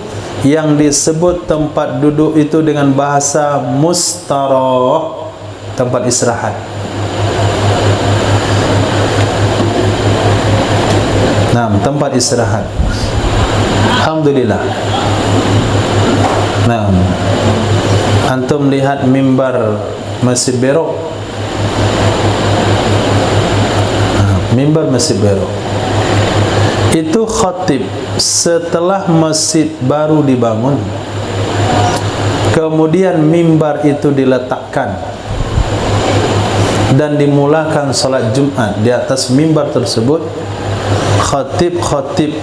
[SPEAKER 1] yang disebut tempat duduk itu dengan bahasa mustarah, tempat istirahat. Nah, tempat istirahat. Alhamdulillah. Nah, antum lihat mimbar Masjid Berok. Mimbar Masjid Berok itu khatib setelah masjid baru dibangun, kemudian mimbar itu diletakkan dan dimulakan salat Jumat di atas mimbar tersebut. Khatib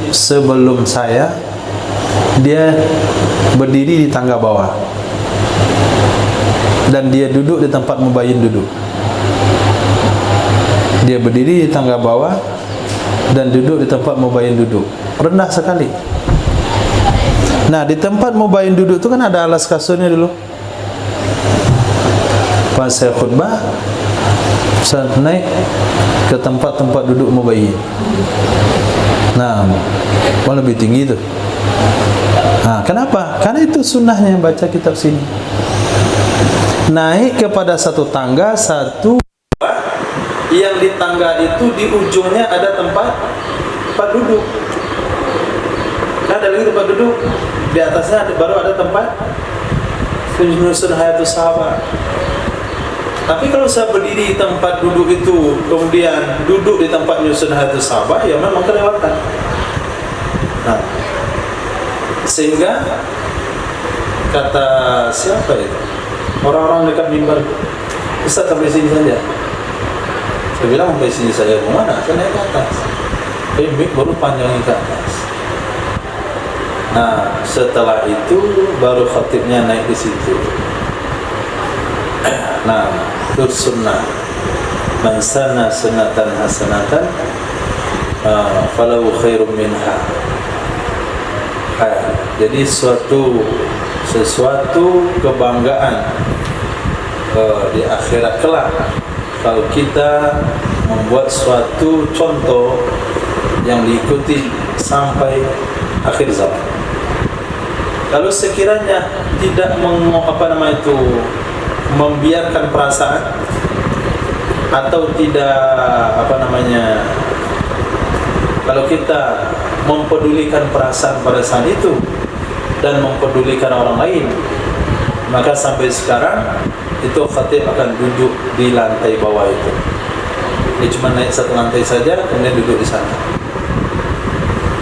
[SPEAKER 1] sebelum saya, dia berdiri di tangga bawah dan dia duduk di tempat mubayyin duduk. Dia berdiri di tangga bawah dan duduk di tempat mubayyin duduk. Rendah sekali. Nah, di tempat mubayyin duduk itu kan ada alas kasurnya dulu. Pas saya khutbah, saya naik ke tempat-tempat duduk mubayyin. Nah, lebih tinggi itu. Nah, kenapa? Karena itu sunnahnya baca kitab sini. Naik kepada satu tangga, satu yang di tangga itu di ujungnya ada tempat duduk. Nah, ada lagi tempat duduk, di atasnya baru ada tempat penyusun hayatus sahabat. Tapi kalau saya berdiri di tempat duduk itu, kemudian duduk di tempat penyusun hayatus sahabat, ya memang kelewatan. Nah, sehingga kata siapa itu? Orang-orang dekat mimbar, Ustaz sampai sini saja. Saya bilang sampai sini saja, kemana? Saya naik ke atas. Mik baru panjangin ke atas. Nah, setelah itu baru khatibnya naik di situ. Nah, itu sunnah. Man sanna sunnatan hasanatan falahu khairum minha. Jadi sesuatu kebanggaan di akhirat kelak kalau kita membuat suatu contoh yang diikuti sampai akhir zaman. Kalau sekiranya tidak membiarkan perasaan atau tidak kalau kita mempedulikan perasaan pada saat itu dan mempedulikan orang lain, maka sampai sekarang itu khatib akan duduk di lantai bawah itu. Dia cuma naik satu lantai saja, kemudian duduk di sana,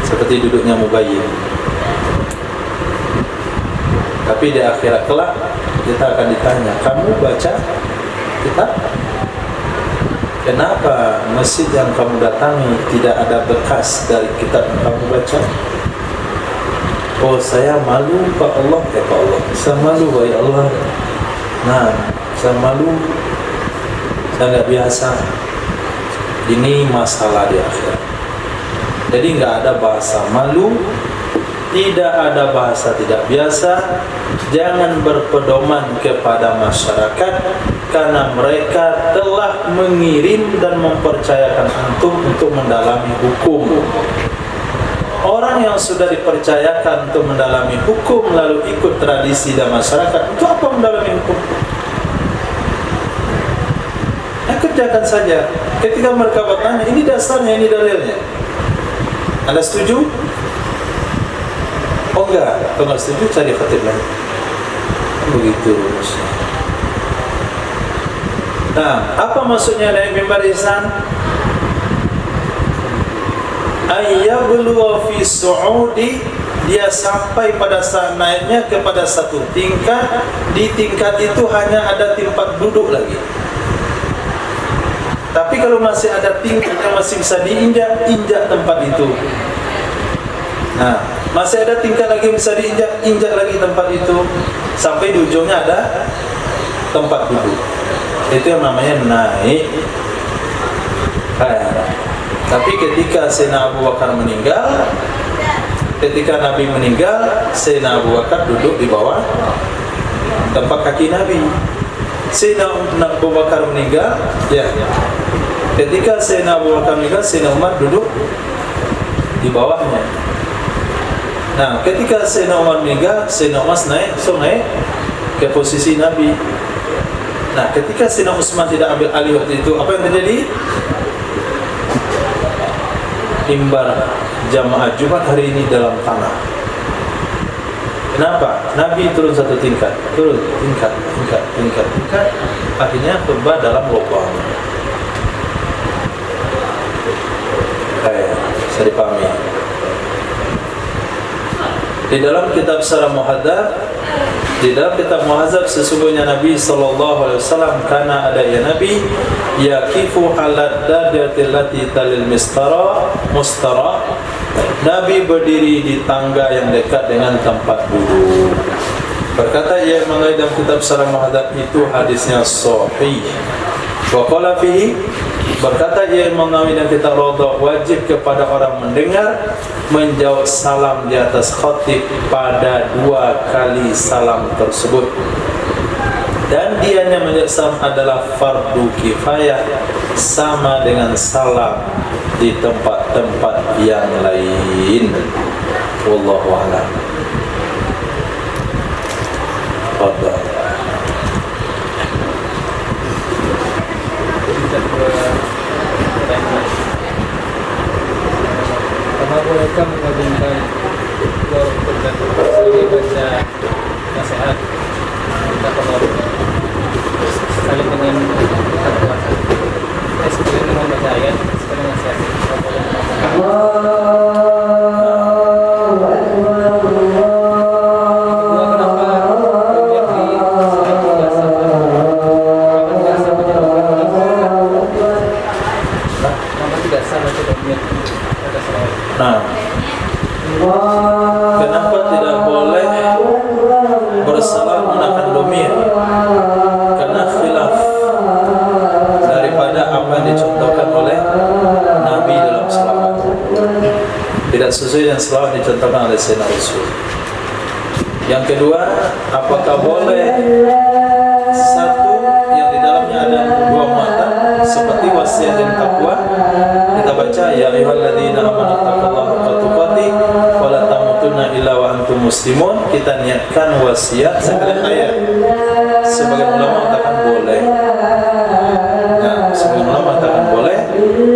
[SPEAKER 1] seperti duduknya mubayyin. Tapi di akhirat kelak kita akan ditanya, kamu baca kitab? Kenapa masjid yang kamu datangi tidak ada bekas dari kitab yang kamu baca? Oh, saya malu Pak Allah. Ya Pak Allah, saya malu ya Allah. Nah, saya malu, saya nggak biasa. Ini masalah di akhirat. Jadi nggak ada bahasa malu, tidak ada bahasa tidak biasa. Jangan berpedoman kepada masyarakat, karena mereka telah mengirim dan mempercayakan antum untuk mendalami hukum. Orang yang sudah dipercayakan untuk mendalami hukum lalu ikut tradisi dan masyarakat, untuk apa mendalami hukum? Ya, kerjakan saja. Ketika mereka bertanya, ini dasarnya, ini dalilnya, Anda setuju? Oh enggak, kalau enggak setuju cari khatib lain. Begitu. Nah, apa maksudnya naik mimbar ihsan? Ayyabluwa fi su'udi, dia sampai pada saat naiknya kepada satu tingkat. Di tingkat itu hanya ada tempat duduk lagi. Tapi kalau masih ada tingkat yang masih bisa diinjak, injak tempat itu. Nah, masih ada tingkat lagi bisa diinjak, injak lagi tempat itu. sampai di ujungnya ada tempat duduk. Itu yang namanya naik. Tapi ketika Sayyidina Abu Bakar meninggal, ketika Nabi meninggal, Sayyidina Abu Bakar duduk di bawah tempat kaki Nabi. Sayyidina Abu Bakar meninggal, ya. Ketika Sayyidina Abu Bakar meninggal, Sayyidina Umar duduk di bawahnya. Nah, ketika Sayyidina Umar meninggal, Sayyidina Umar naik ke posisi Nabi. Nah, ketika Sayyidina Utsman tidak ambil alih waktu itu, apa yang terjadi? Mimbar jamaah Jumat hari ini dalam tanah. Kenapa? Nabi turun satu tingkat, tingkat. Akhirnya khutbah dalam lubang. Bisa dipahami. Di dalam kitab Syarah Muhadzab, di dalam kitab Muhadzab sesungguhnya Nabi sallallahu alaihi wasallam karena ada ya Nabi yaqifu ala dadatil lati talil mustara. Nabi berdiri di tangga yang dekat dengan tempat duduk. Berkata ia mengenai dalam kitab Syarah Muhadzab itu hadisnya sahih. Wa qala fihi, berkata ia mengenai dalam kitab Rawdah, wajib kepada orang mendengar menjawab salam di atas khatib pada 2 kali salam tersebut. Dan dianya menjawab salam adalah fardu kifayah, sama dengan salam di tempat-tempat yang lain. Wallahu a'lam. Fadhal.
[SPEAKER 2] Apa bolehkah menggabungkan dua rukun dan sebagai baca nasihat kita pengaruh sekali dengan takwa, sekali dengan baca ayat, sekali nasihat.
[SPEAKER 1] Nah, kenapa tidak boleh bersalam menggunakan domir? Karena khilaf daripada apa yang dicontohkan oleh Nabi dalam selawat. Tidak sesuai dengan selawat dicontohkan oleh Sayyidina Rasul. Yang kedua, apakah boleh satu yang di dalamnya ada 2 muatan seperti wasiat dan takwa? Kita baca ya ayyuhalladzina amanu taqullaha haqqa tuqatih wa la tamutunna illa wa antum muslimun. Kita niatkan wasiat sekalian ayat. Sebagian ulama mengatakan boleh. Nah, sebagian ulama mengatakan boleh.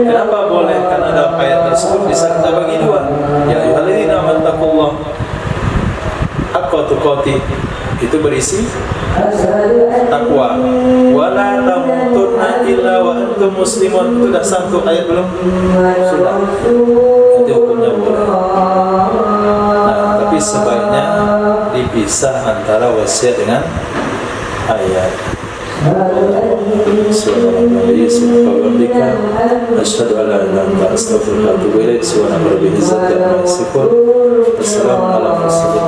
[SPEAKER 1] Kenapa boleh? Karena dalam ayat tersebut bisa kita bagi 2. Ya ayyuhalladzina amanu taqullaha haqqa tuqatih, itu berisi takwa. Wala tamutunna illa wa antum muslimun, itu dah satu ayat belum? Sudah. Itu hukumnya boleh. Nah, tapi sebaiknya dipisah antara wasiat dengan ayat. Subhanallah, asyhadu an la ilaha illa anta astaghfiruka wa atubu ilaik. Subhanallah, bi'izzati amma yasifun. Wassalamu ala mursalin.